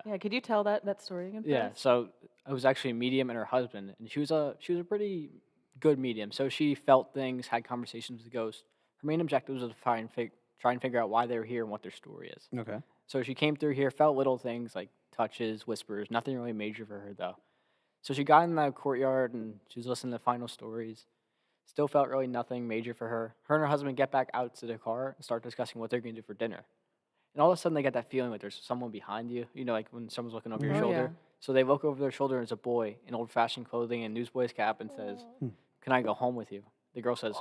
Yeah, could you tell that story again? Yeah, for us? so it was actually a medium and her husband, and she was a pretty good medium. So she felt things, had conversations with the ghost. Her main objective was to try and figure out why they were here and what their story is. Okay. So she came through here, felt little things like touches, whispers, nothing really major for her though. So she got in the courtyard and she was listening to final stories. Still felt really nothing major for her. Her and her husband get back out to the car and start discussing what they're going to do for dinner. And all of a sudden they get that feeling like there's someone behind you, like when someone's looking over your Oh, shoulder. yeah. So they look over their shoulder and it's a boy in old-fashioned clothing and newsboy's cap and says, "Can I go home with you?" The girl says,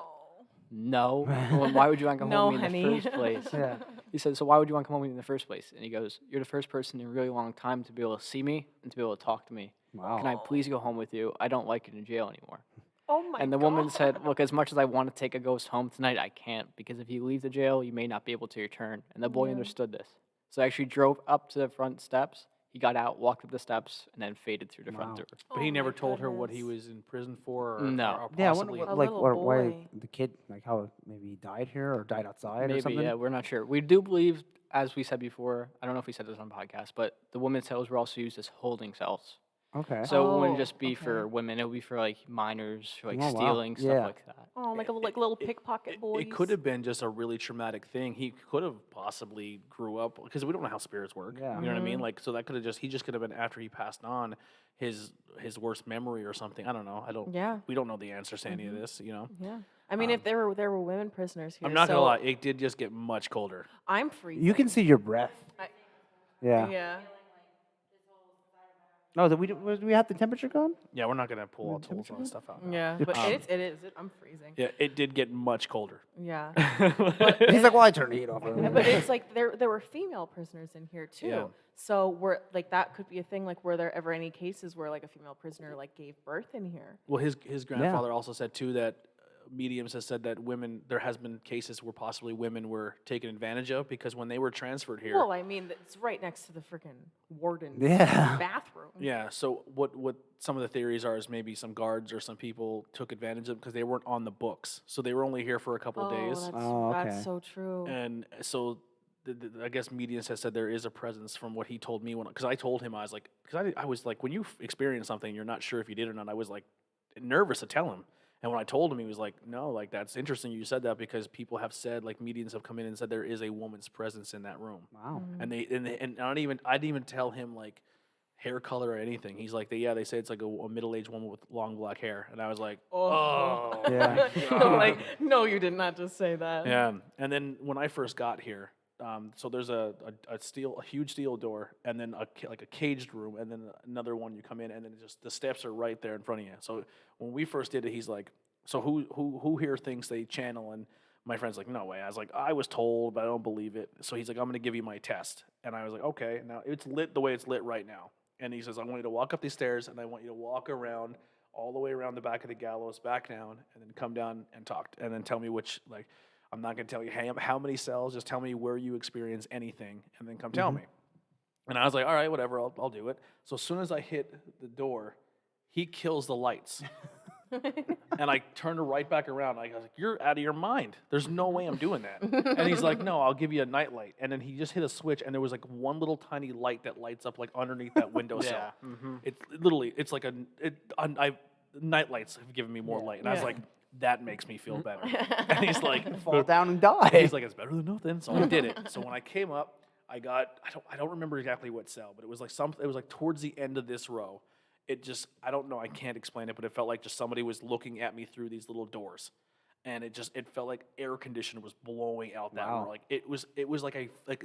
"No." Well, why would you want to come No, home with me in honey. the first place? Yeah. He said, "So why would you want to come home with me in the first place?" And he goes, "You're the first person in a really long time to be able to see me and to be able to talk to me. Wow. Can I please go home with you? I don't like it in jail anymore." Oh my And the woman said, "Look, as much as I want to take a ghost home tonight, I can't, because if you leave the jail, you may not be able to return." And the boy understood this. So I actually drove up to the front steps. He got out, walked up the steps, and then faded through the front Wow. door. But he never told her what he was in prison for, or, No. or Yeah, I possibly. wonder A what, like, little why boy. the kid, like, how maybe he died here or died outside or Maybe, something. yeah, we're not sure. We do believe, as we said before, I don't know if we said this on podcast, but the women's cells were also used as holding cells. Okay. So it wouldn't Oh, just be for okay. women; it would be for like minors, for like Oh, wow. stealing stuff Yeah. like that. Oh, like little pickpocket boys. It could have been just a really traumatic thing. He could have possibly grew up because we don't know how spirits work. Yeah. You know what I mean? Like, so that could have he just could have been after he passed on his worst memory or something. I don't know. Yeah. We don't know the answers to any of this. You know. Yeah. I mean, if there were women prisoners here, I'm not gonna so lie. It did just get much colder. I'm freezing. You can see your breath. I- Yeah. Yeah. No, do we have the temperature gone? Yeah, we're not gonna pull all The tools and temperature stuff out. now. Yeah, but I'm freezing. Yeah, it did get much colder. Yeah. He's like, well, I turned the heat off. But it's like there were female prisoners in here too. Yeah. So we're like that could be a thing. Like, were there ever any cases where like a female prisoner like gave birth in here? Well, his grandfather also said too that mediums has said that there has been cases where possibly women were taken advantage of because when they were transferred here. Well, I mean, it's right next to the freaking warden's Yeah. bathroom. Yeah. So what some of the theories are is maybe some guards or some people took advantage of them because they weren't on the books, so they were only here for a couple of days, That's, Oh, okay. that's so true. and so. I guess mediums has said there is a presence from what he told me because I told him I was like when you experience something you're not sure if you did or not I was like nervous to tell him. And when I told him, he was like, "No, like that's interesting. You said that because people have said, like mediums have come in and said there is a woman's presence in that room." Wow. And I didn't even tell him like hair color or anything. He's like, they say it's like a middle-aged woman with long black hair, and I was like, Oh. Yeah. I'm like, no, you did not just say that. yeah. And then when I first got here, so there's a huge steel door, and then like a caged room, and then another one you come in, and then just the steps are right there in front of you. So when we first did it, he's like, "So who here thinks they channel?" And my friend's like, "No way." I was like, "I was told, but I don't believe it." So he's like, "I'm gonna give you my test," and I was like, "Okay." Now it's lit the way it's lit right now, and he says, "I want you to walk up these stairs, and I want you to walk around all the way around the back of the gallows, back down, and then come down and talk, and then tell me which like." I'm not going to tell you how many cells, just tell me where you experience anything, and then come tell me. And I was like, all right, whatever, I'll do it. So as soon as I hit the door, he kills the lights. And I turned right back around. I was like, you're out of your mind. There's no way I'm doing that. And he's like, no, I'll give you a night light. And then he just hit a switch, and there was like one little tiny light that lights up like underneath that windowsill. It's literally, it's like night lights have given me more light. And I was like, that makes me feel better. And he's like, Fall down and die. he's like, it's better than nothing. So I did it. So when I came up, I don't remember exactly what cell, but it was like towards the end of this row. It just, I don't know, I can't explain it, but it felt like just somebody was looking at me through these little doors. And it felt like air conditioner was blowing out that room. Like it was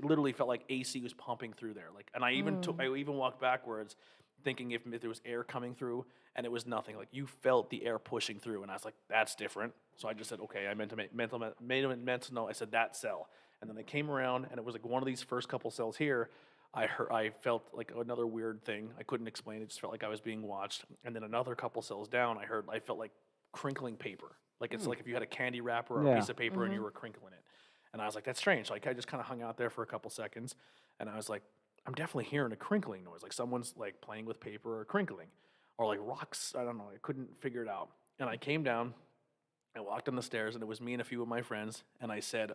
literally felt like AC was pumping through there. Like, and I even walked backwards thinking if there was air coming through, and it was nothing. Like you felt the air pushing through, and I was like, that's different. So I just said, okay, I meant to make mental note. I said that cell, and then they came around, and it was like one of these first couple cells here. I felt like another weird thing. I couldn't explain it. Just felt like I was being watched. And then another couple cells down, I felt like crinkling paper. Like it's like if you had a candy wrapper or a piece of paper and you were crinkling it. And I was like, that's strange. Like I just kind of hung out there for a couple seconds, and I was like, I'm definitely hearing a crinkling noise. Like someone's like playing with paper or crinkling, or like rocks. I don't know. I couldn't figure it out. And I came down, I walked on the stairs, and it was me and a few of my friends. And I said,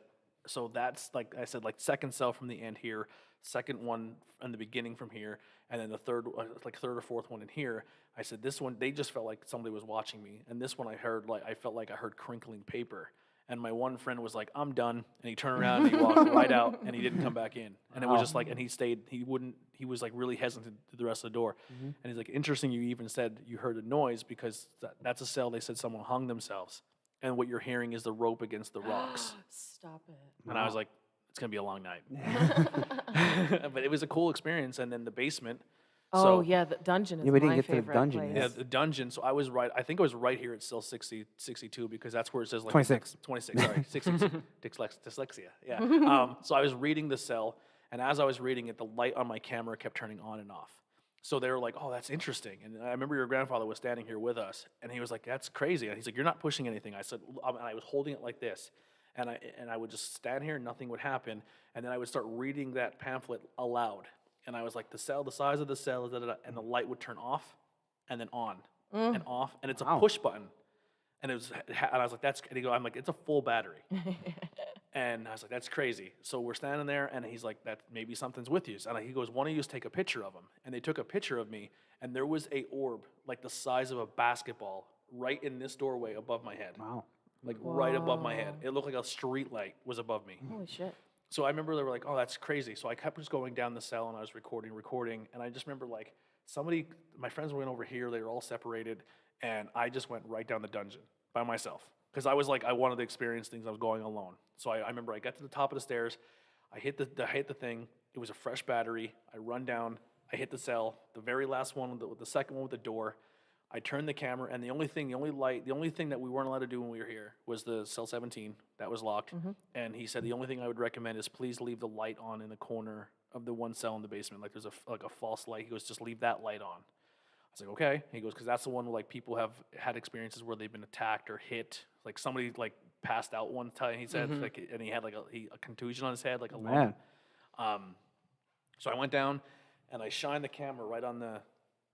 so that's like second cell from the end here, second one in the beginning from here, and then the third or fourth one in here. I said this one, they just felt like somebody was watching me, and this one I felt like I heard crinkling paper. And my one friend was like, I'm done. And he turned around and he walked right out, and he didn't come back in. And it was just like, and he stayed, he was like really hesitant to the rest of the door. And he's like, interesting you even said you heard a noise because that's a cell they said someone hung themselves. And what you're hearing is the rope against the rocks. Stop it. And I was like, it's going to be a long night. But it was a cool experience. And then the basement. Oh, yeah, the dungeon is Yeah, we didn't my get to the favorite dungeon place. yet. Yeah, the dungeon. So I think I was right here at cell 62 because that's where it says like 26. 26, sorry, 62. Dyslexia. Yeah. So I was reading the cell, and as I was reading it, the light on my camera kept turning on and off. So they were like, "Oh, that's interesting." And I remember your grandfather was standing here with us, and he was like, "That's crazy." And he's like, "You're not pushing anything." I said, and I was holding it like this, and I would just stand here, and nothing would happen, and then I would start reading that pamphlet aloud. And I was like, the size of the cell, and the light would turn off, and then on, and off, and it's a push button. And I was like, I'm like, it's a full battery. And I was like, that's crazy. So we're standing there, and he's like, that maybe something's with you. And he goes, one of you take a picture of him. And they took a picture of me, and there was a orb like the size of a basketball right in this doorway above my head. Wow. Like right above my head. It looked like a street light was above me. Holy shit. So I remember they were like, oh, that's crazy. So I kept just going down the cell, and I was recording. And I just remember like my friends went over here. They were all separated. And I just went right down the dungeon by myself. Because I was like, I wanted to experience things. I was going alone. So I remember I got to the top of the stairs. I hit the thing. It was a fresh battery. I run down. I hit the cell, the very last one with the second one with the door. I turned the camera, and the only thing that we weren't allowed to do when we were here was the cell 17 that was locked. And he said the only thing I would recommend is please leave the light on in the corner of the one cell in the basement. Like there's a false light. He goes, just leave that light on. I was like, okay. He goes, because that's the one where like people have had experiences where they've been attacked or hit. Like somebody like passed out one time. He said, like, and he had like a contusion on his head, like a lump. So I went down, and I shined the camera right on the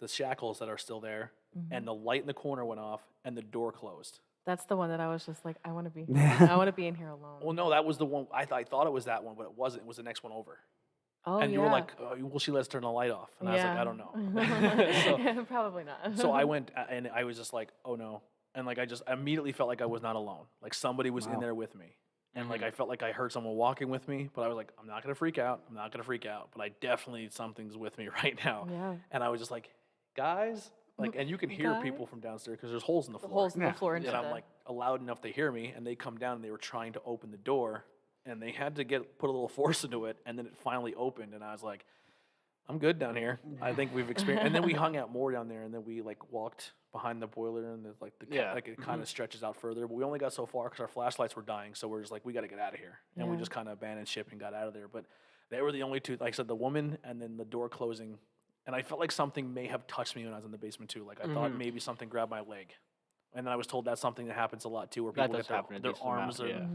shackles that are still there, and the light in the corner went off, and the door closed. That's the one that I was just like, I want to be. I want to be in here alone. Well, no, that was the one. I thought it was that one, but it wasn't. It was the next one over. Oh, And yeah. you were like, "Will she let us turn the light off?" And I was like, "I don't know." Yeah, probably not. So I went, and I was just like, "Oh no!" And like I just immediately felt like I was not alone. Like somebody was in there with me, and like I felt like I heard someone walking with me. But I was like, "I'm not gonna freak out. I'm not gonna freak out." But I definitely something's with me right now. Yeah. And I was just like, "Guys." Like, and you can hear people from downstairs because there's holes in the floor. Holes in the floor into And I'm the- like loud enough to hear me, and they come down and they were trying to open the door, and they had to put a little force into it, and then it finally opened, and I was like, I'm good down here. I think we've experienced, and then we hung out more down there, and then we like walked behind the boiler, and like it kind of stretches out further. But we only got so far because our flashlights were dying, so we're just like, we got to get out of here, and we just kind of abandoned ship and got out of there. But they were the only two, like I said, the woman and then the door closing. And I felt like something may have touched me when I was in the basement too. Like I thought maybe something grabbed my leg, and then I was told that's something that happens a lot too, where people does get happen a their decent amount, arms or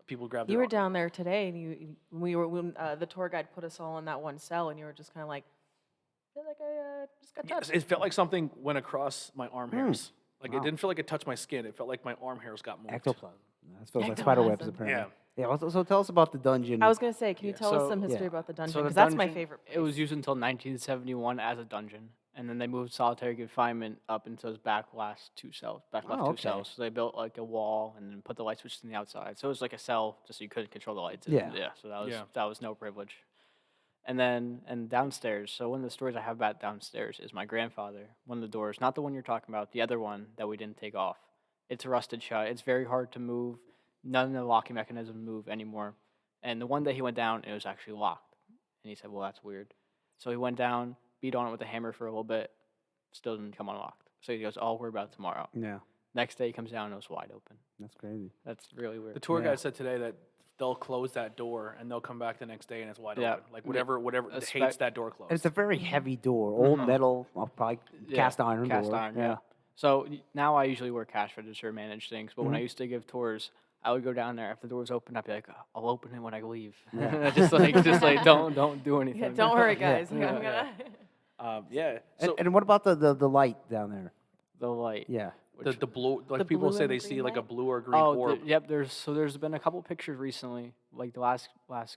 people grab. You their were arm. down there today, and when the tour guide put us all in that one cell, and you were just kind of like, I feel like I just got touched. It felt like something went across my arm hairs. Like it didn't feel like it touched my skin. It felt like my arm hairs got moved. Ectoplasm. That feels like spider webs, Ectoplasm. apparently. Yeah. So tell us about the dungeon. I was gonna say, can you tell us So- some history Yeah. about the dungeon? So the Because that's my dungeon, favorite place. It was used until 1971 as a dungeon, and then they moved solitary confinement up into those back left two cells. okay. So they built like a wall and then put the light switches on the outside. So it was like a cell, just so you couldn't control the lights. Yeah. So that was no privilege. And then downstairs. So one of the stories I have about downstairs is my grandfather. One of the doors, not the one you're talking about, the other one that we didn't take off. It's rusted shut. It's very hard to move. None of the locking mechanisms move anymore. And the one day he went down, it was actually locked. And he said, well, that's weird. So he went down, beat on it with a hammer for a little bit, still didn't come unlocked. So he goes, I'll worry about it tomorrow. Yeah, Next day he comes down and it was wide open. that's crazy. That's really weird. The tour guide said today that they'll close that door and they'll come back the next day and it's wide Yeah. open. Like whatever A hates that door closed. And it's a very heavy door, old metal, probably cast iron Cast door. iron, yeah. So now I usually wear cash register, manage things. But when Mm-hmm. I used to give tours, I would go down there. If the door's open, I'd be like, I'll open it when I leave. just like don't do anything. Yeah, don't worry, guys. Yeah. I'm gonna. So And what about the light down there? The light. Yeah. the blue, like The people blue say and they green see like a light? blue or green Oh, orb. yep. There's been a couple pictures recently, like the last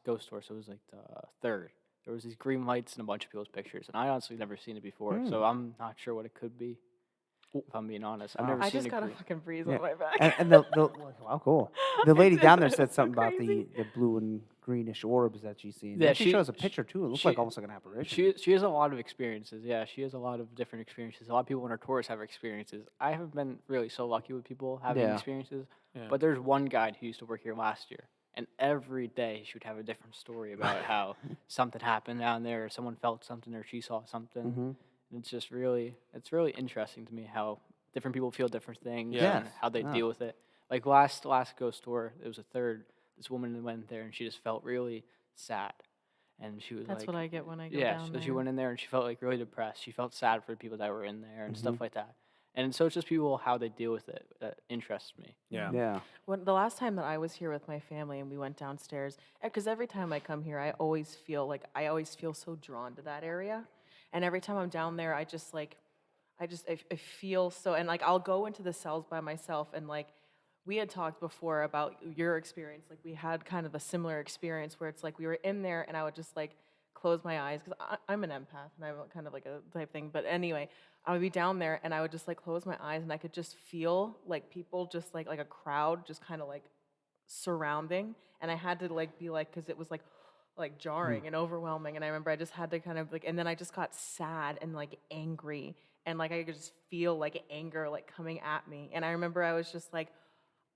ghost tour. So it was like the third. There was these green lights in a bunch of people's pictures, and I honestly never seen it before. So I'm not sure what it could be. If I'm being honest, I've never I seen just a got a green. fucking breeze Yeah. on my back. And the wow, cool. The lady It's down there so said something about crazy. the blue and greenish orbs that she's seen. Yeah, She she- shows a picture too. It looks like she- almost like an apparition. She has a lot of experiences. Yeah, she has a lot of different experiences. A lot of people on her tours have experiences. I haven't been really so lucky with people having Yeah. experiences. Yeah. But there's one guide who used to work here last year, and every day she would have a different story about how something happened down there, or someone felt something, or she saw something. Mhm. And it's really interesting to me how different people feel different things Yeah. and how they Yeah. deal with it. Like last ghost tour, it was a third. This woman went there and she just felt really sad, and she was That's like, what I get when I go yeah, down so there. she went in there and she felt like really depressed. She felt sad for the people that were in there and Mm-hmm. stuff like that. And so it's just people how they deal with it that interests me. Yeah. Yeah. When the last time that I was here with my family and we went downstairs, because every time I come here, I always feel so drawn to that area, and every time I'm down there, I feel so, and like I'll go into the cells by myself, and like we had talked before about your experience, like we had kind of a similar experience where it's like we were in there, and I would just like close my eyes because I'm an empath and I'm kind of like a type thing, but anyway, I would be down there and I would just like close my eyes and I could just feel like people just like a crowd just kind of like surrounding, and I had to like be like, because it was like jarring and overwhelming, and I remember I just had to kind of like, and then I just got sad and like angry, and like I could just feel like anger like coming at me, and I remember I was just like,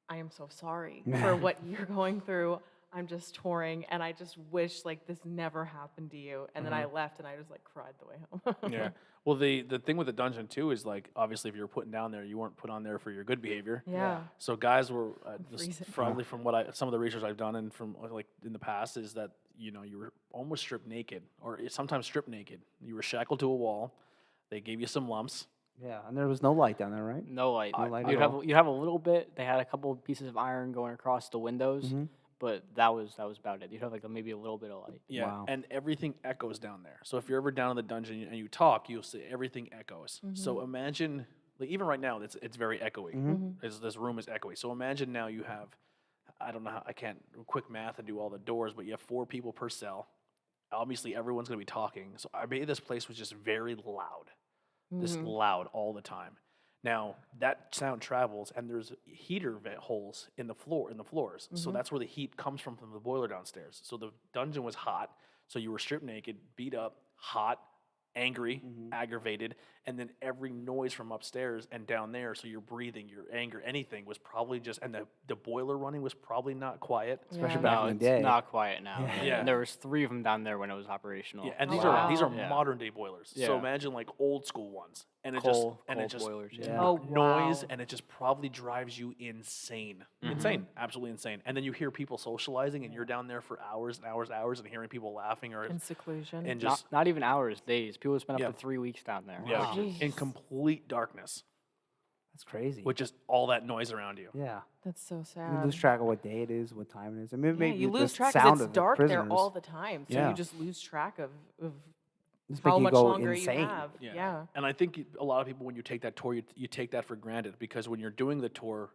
I am so sorry for what you're going through. I'm just touring, and I just wish like this never happened to you. And then I left, and I just like cried the way home. Yeah. Well, the thing with the dungeon too is like obviously if you were put down there, you weren't put on there for your good behavior. Yeah. So guys were just freezing. probably from some of the research I've done and from like in the past is that you were almost stripped naked or sometimes stripped naked. You were shackled to a wall. They gave you some lumps. Yeah, and there was no light down there, right? No light. No light You'd at have all? you'd have a little bit. They had a couple of pieces of iron going across the windows, but that was about it. You'd have like maybe a little bit of light. Yeah, Wow. and everything echoes down there. So if you're ever down in the dungeon and you talk, you'll see everything echoes. So imagine, like even right now, it's very echoey. This room is echoey. So imagine now you have, I don't know how I can't quick math and do all the doors, but you have 4 people per cell. Obviously, everyone's gonna be talking. So I bet this place was just very loud, just loud all the time. Now that sound travels, and there's heater vent holes in the floors. So that's where the heat comes from the boiler downstairs. So the dungeon was hot. So you were stripped naked, beat up, hot, angry, aggravated, and then every noise from upstairs and down there. So your breathing, your anger, anything was probably just, and the boiler running was probably not quiet. Especially Yeah. back No, in it's the day. not quiet now. Yeah. And there was 3 of them down there when it was operational. Yeah, and Oh, these wow. are Yeah. modern day boilers. So Yeah. imagine like old school ones, and it Coal just boilers. Yeah. Oh, noise, wow. and it just probably drives you insane, insane, absolutely insane. And then you hear people socializing, and you're down there for hours and hours, and hearing people laughing or In seclusion. and Not, just not even hours, days. People spend Yeah. up to 3 weeks down there. yeah, Wow. in complete darkness That's crazy. with just all that noise around you. Yeah. That's so You sad. lose track of what day it is, what time it is. I mean, Yeah, maybe you lose the track sound because of it's the dark there prisoners all the time. So Yeah. you just lose track of just how make you much go longer insane. you have. Yeah. And I think a lot of people, when you take that tour, you take that for granted because when you're doing the tour,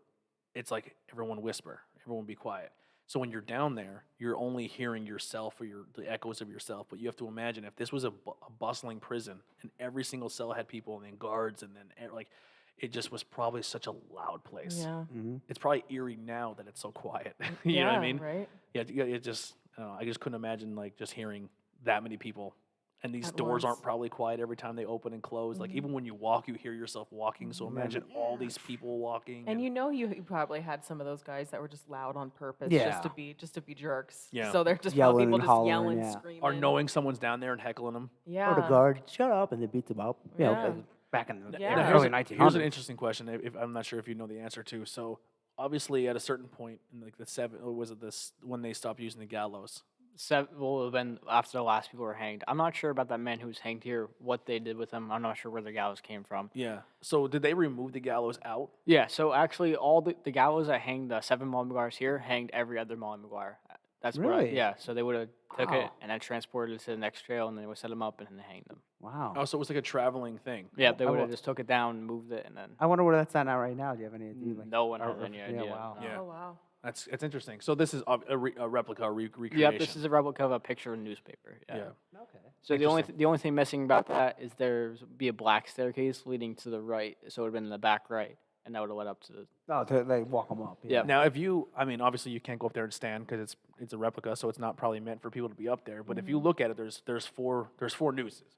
it's like everyone whisper, everyone be quiet. So when you're down there, you're only hearing yourself or the echoes of yourself. But you have to imagine if this was a bustling prison and every single cell had people and then guards and then like it just was probably such a loud place. Yeah. It's probably eerie now that it's so quiet. You know what I mean? Right? Yeah, it just I don't know, I just couldn't imagine like just hearing that many people. And these At doors aren't once. probably quiet every time they open and close. Like even when you walk, you hear yourself walking. So imagine all these people walking. And you know you probably had some of those guys that were just loud on purpose Yeah. just to be jerks. Yeah. So they're just Yelling people and just hollering, yelling, yeah. screaming. or knowing someone's down there and heckling them. Yeah. Or the guard, shut up, and they beat them up. You know, Yeah. back in the Yeah. Now, early here's 1900s. an interesting question. If I'm not sure if you know the answer to. So obviously, at a certain point in like the was it this when they stopped using the gallows? Well, it been after the last people were hanged. I'm not sure about that man who was hanged here, what they did with him. I'm not sure where the gallows came from. Yeah. So did they remove the gallows out? Yeah, so actually, all the gallows that hanged the 7 Molly Maguires here hanged every other Molly Maguire. That's what Really? yeah, so they would have took it Wow. and then transported it to the next trail, and then they would set them up and then hang them. Wow. Oh, so it was like a traveling thing. Yeah, they I would have wa- just took it down, moved it, and then I wonder where that's at now right now. Do you have any idea? Like, no one has or- any yeah, idea. wow. no. Yeah. Oh wow. It's interesting. So this is a replica, recreation. Yep, this is a replica of a picture in a newspaper. Yeah. Yeah. Okay. So the only thing missing about that is there's be a black staircase leading to the right, so it would have been in the back right, and that would have led up to the. No, to like walk them up. Yeah. Now, I mean, obviously you can't go up there and stand because it's a replica, so it's not probably meant for people to be up there. But if you look at it, there's four nooses.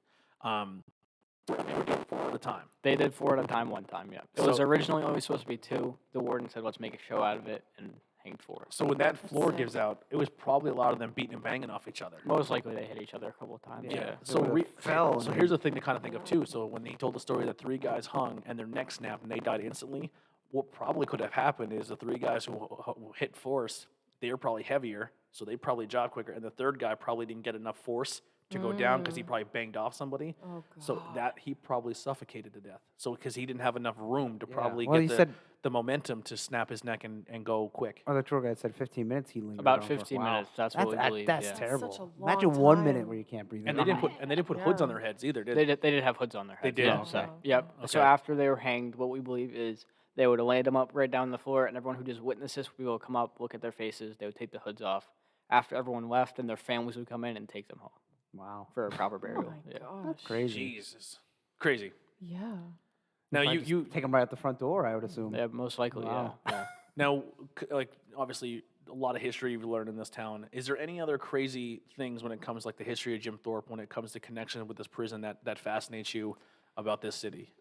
They were doing 4 at a time. They did 4 at a time one time. Yeah. It was So- originally only supposed to be 2. The warden said, "Let's make a show out of it," and hanged 4. So when that floor sick. gives out, it was probably a lot of them beating and banging off each other. Most likely they hit each other a couple of times. Yeah. Yeah. They So would've fell so and here's the thing to kind of think of too. So when he told the story that 3 guys hung and their neck snapped and they died instantly, what probably could have happened is the 3 guys who hit force, they were probably heavier, so they probably jogged quicker, and the 3rd guy probably didn't get enough force to go down because he probably banged off somebody. Oh So god. that he probably suffocated to death. So because he didn't have enough room to Yeah. probably Well, he get said- the momentum to snap his neck and go quick. Or the tour guide said 15 minutes he lingered About on for. 15 Wow. minutes, that's what we believe, That's yeah. That's terrible. such a long Imagine 1 minute time. where you can't breathe. And in. they didn't put hoods on Yeah. their heads either, did They did have hoods on their They heads. did? Yeah, Oh, so, wow. yep. So Okay. after they were hanged, what we believe is they would have laid them up right down on the floor, and everyone who just witnessed this would come up, look at their faces. They would take the hoods off. After everyone left, and their families would come in and take them home Wow. for a proper Oh burial. my yeah. gosh. Crazy. Jesus, crazy. Yeah. Now Probably you just take them right out the front door, I would assume. Yeah, most likely. Wow. Yeah. now like obviously a lot of history you've learned in this town. Is there any other crazy things when it comes like the history of Jim Thorpe when it comes to connection with this prison that fascinates you about this city?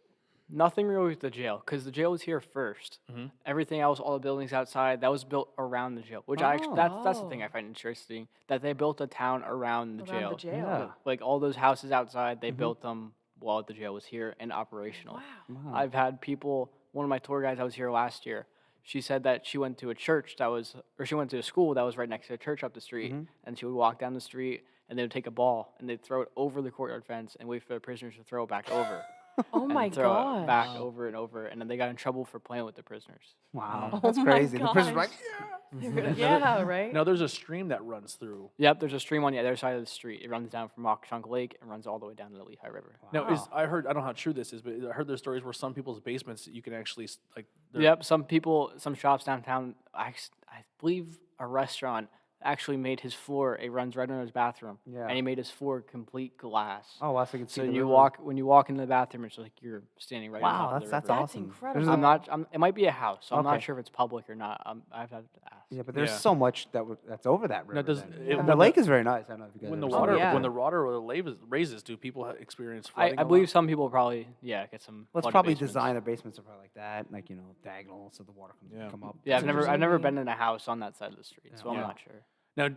Nothing really with the jail, because the jail was here 1st. Everything else, all the buildings outside, that was built around the jail. Which that's the thing I find interesting, that they built a town around the Around the jail. jail. Yeah. Like all those houses outside, they built them while the jail was here and operational. Wow. I've had people. One of my tour guides that was here last year, she said that she went to a church that was, or she went to a school that was right next to a church up the street, and she would walk down the street, and they would take a ball and they'd throw it over the courtyard fence and wait for the prisoners to throw it back over. Oh And my throw gosh. it back over and over, and then they got in trouble for playing with the prisoners. Wow, Oh that's my crazy. The prisoner's gosh. like, Yeah, right? Now there's a stream that runs through. Yep, there's a stream on the other side of the street. It runs down from Rock Chunk Lake and runs all the way down to the Lehigh River. Now, I heard, I don't know how true this is, but I heard there's stories where some people's basements you can actually like. Yep, some shops downtown, I believe a restaurant actually made his floor, it runs right under his bathroom. Yeah. And he made his floor complete glass. oh, wow, so you can see So the you river. when you walk into the bathroom, it's like you're standing right on Wow, top of that's the that's river. That's awesome. incredible. There's It might be a house, so I'm not Okay. sure if it's public or not. I've had to ask. yeah, but there's Yeah. so much that's over that river. does- then. it- And when the the- lake is very nice. I don't know if you guys When the ever seen water, it. yeah. when the water or the lava raises, do people experience flooding? I a believe lot? some people probably, get some. Well, it's flooded probably basements. designed. Their basements are probably like that, like diagonal, so the water can Yeah. come up. Yeah, I've never Interesting. been in a house on that side of the street, so I'm Yeah. not sure. Now,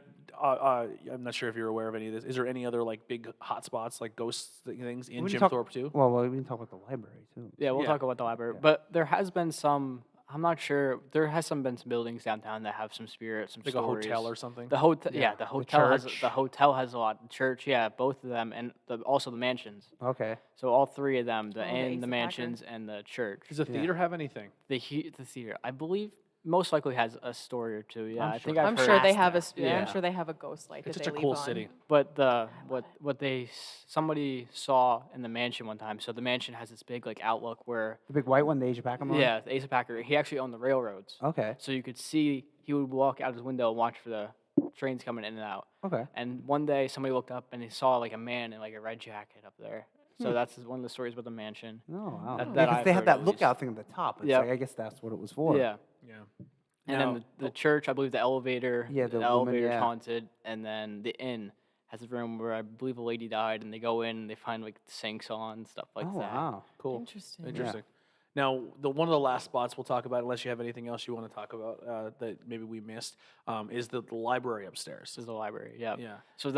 I'm not sure if you're aware of any of this. Is there any other like big hot spots, like ghost things in We can Jim talk- Thorpe too? Well, we can talk about the library too. Yeah, we'll Yeah. talk about the library, Yeah. but there has been some. I'm not sure. There has been some buildings downtown that have some spirit, some Like stories. a hotel or something? The hotel, Yeah. the hotel has church. the hotel has a lot. The church, yeah, both of them, and also the mansions. Okay. So all three of them, the Oh, the inn, Asa the Packer. mansions, and the church. Does the theater have anything? The theater, I believe, most likely has a story or two. Yeah, I'm I think sure. I've I'm heard. sure they past have a that. spirit. Yeah. I'm sure they have a ghost light It's that such they a cool leave on. city. But somebody saw in the mansion one time. So the mansion has this big like outlook where The big white one, the Asia Packer one? yeah, the Asa Packer. He actually owned the railroads. Okay. So you could see he would walk out his window and watch for the trains coming in and out. Okay. And one day somebody looked up and he saw like a man in like a red jacket up there. So that's one of the stories about the mansion. Oh, wow. That- Yeah, that 'cause I've they heard had that at least. lookout thing at the top. It's Yep. like, I guess that's what it was for. Yeah. Yeah. And Now- then the church, I believe the elevator, Yeah, the woman, elevator's yeah. haunted, and then the inn has a room where I believe a lady died, and they go in and they find like the sinks on stuff like Oh, that. wow. Cool. Interesting. Interesting. Now, one of the last spots we'll talk about, unless you have anything else you want to talk about that maybe we missed, is the library upstairs. This is the library. Yeah. Yeah. So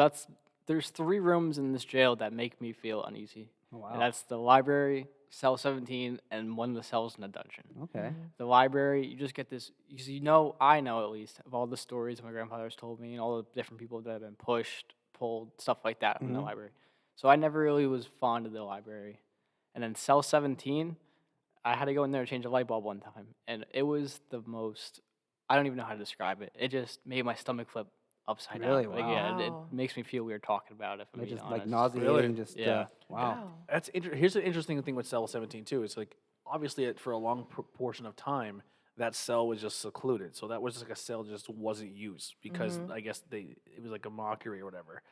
there's 3 rooms in this jail that make me feel uneasy. Oh, wow. And that's the library, cell 17, and one of the cells in the dungeon. Okay. The library, you just get this. I know at least of all the stories my grandfather's told me and all the different people that have been pushed, pulled, stuff like that from the library. So I never really was fond of the library. And then cell 17, I had to go in there to change a light bulb one time, and it was the most. I don't even know how to describe it. It just made my stomach flip upside Really? down. Like, yeah, it Wow. makes me feel weird talking about it. If I'm They're being just like honest. nauseating. Really? Just, Yeah. wow. That's here's the interesting thing with cell 17 too. It's like obviously for a long portion of time that cell was just secluded. So that was just like a cell just wasn't used because I guess it was like a mockery or whatever.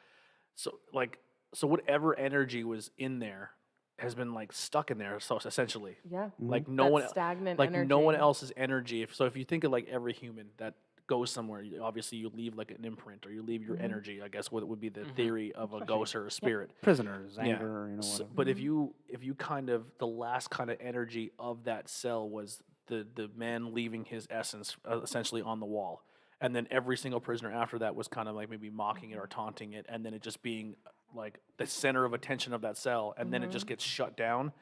So whatever energy was in there has been like stuck in there. So essentially, Yeah. like no That one stagnant like no one energy. else's energy. If you think of like every human that goes somewhere, obviously you leave like an imprint or you leave your energy. I guess what would be the theory of a ghost or a spirit. Prisoners, Yeah. anger, whatever. But if you kind of the last kind of energy of that cell was the man leaving his essence essentially on the wall, and then every single prisoner after that was kind of like maybe mocking it or taunting it, and then it just being like the center of attention of that cell, and then it just gets shut down,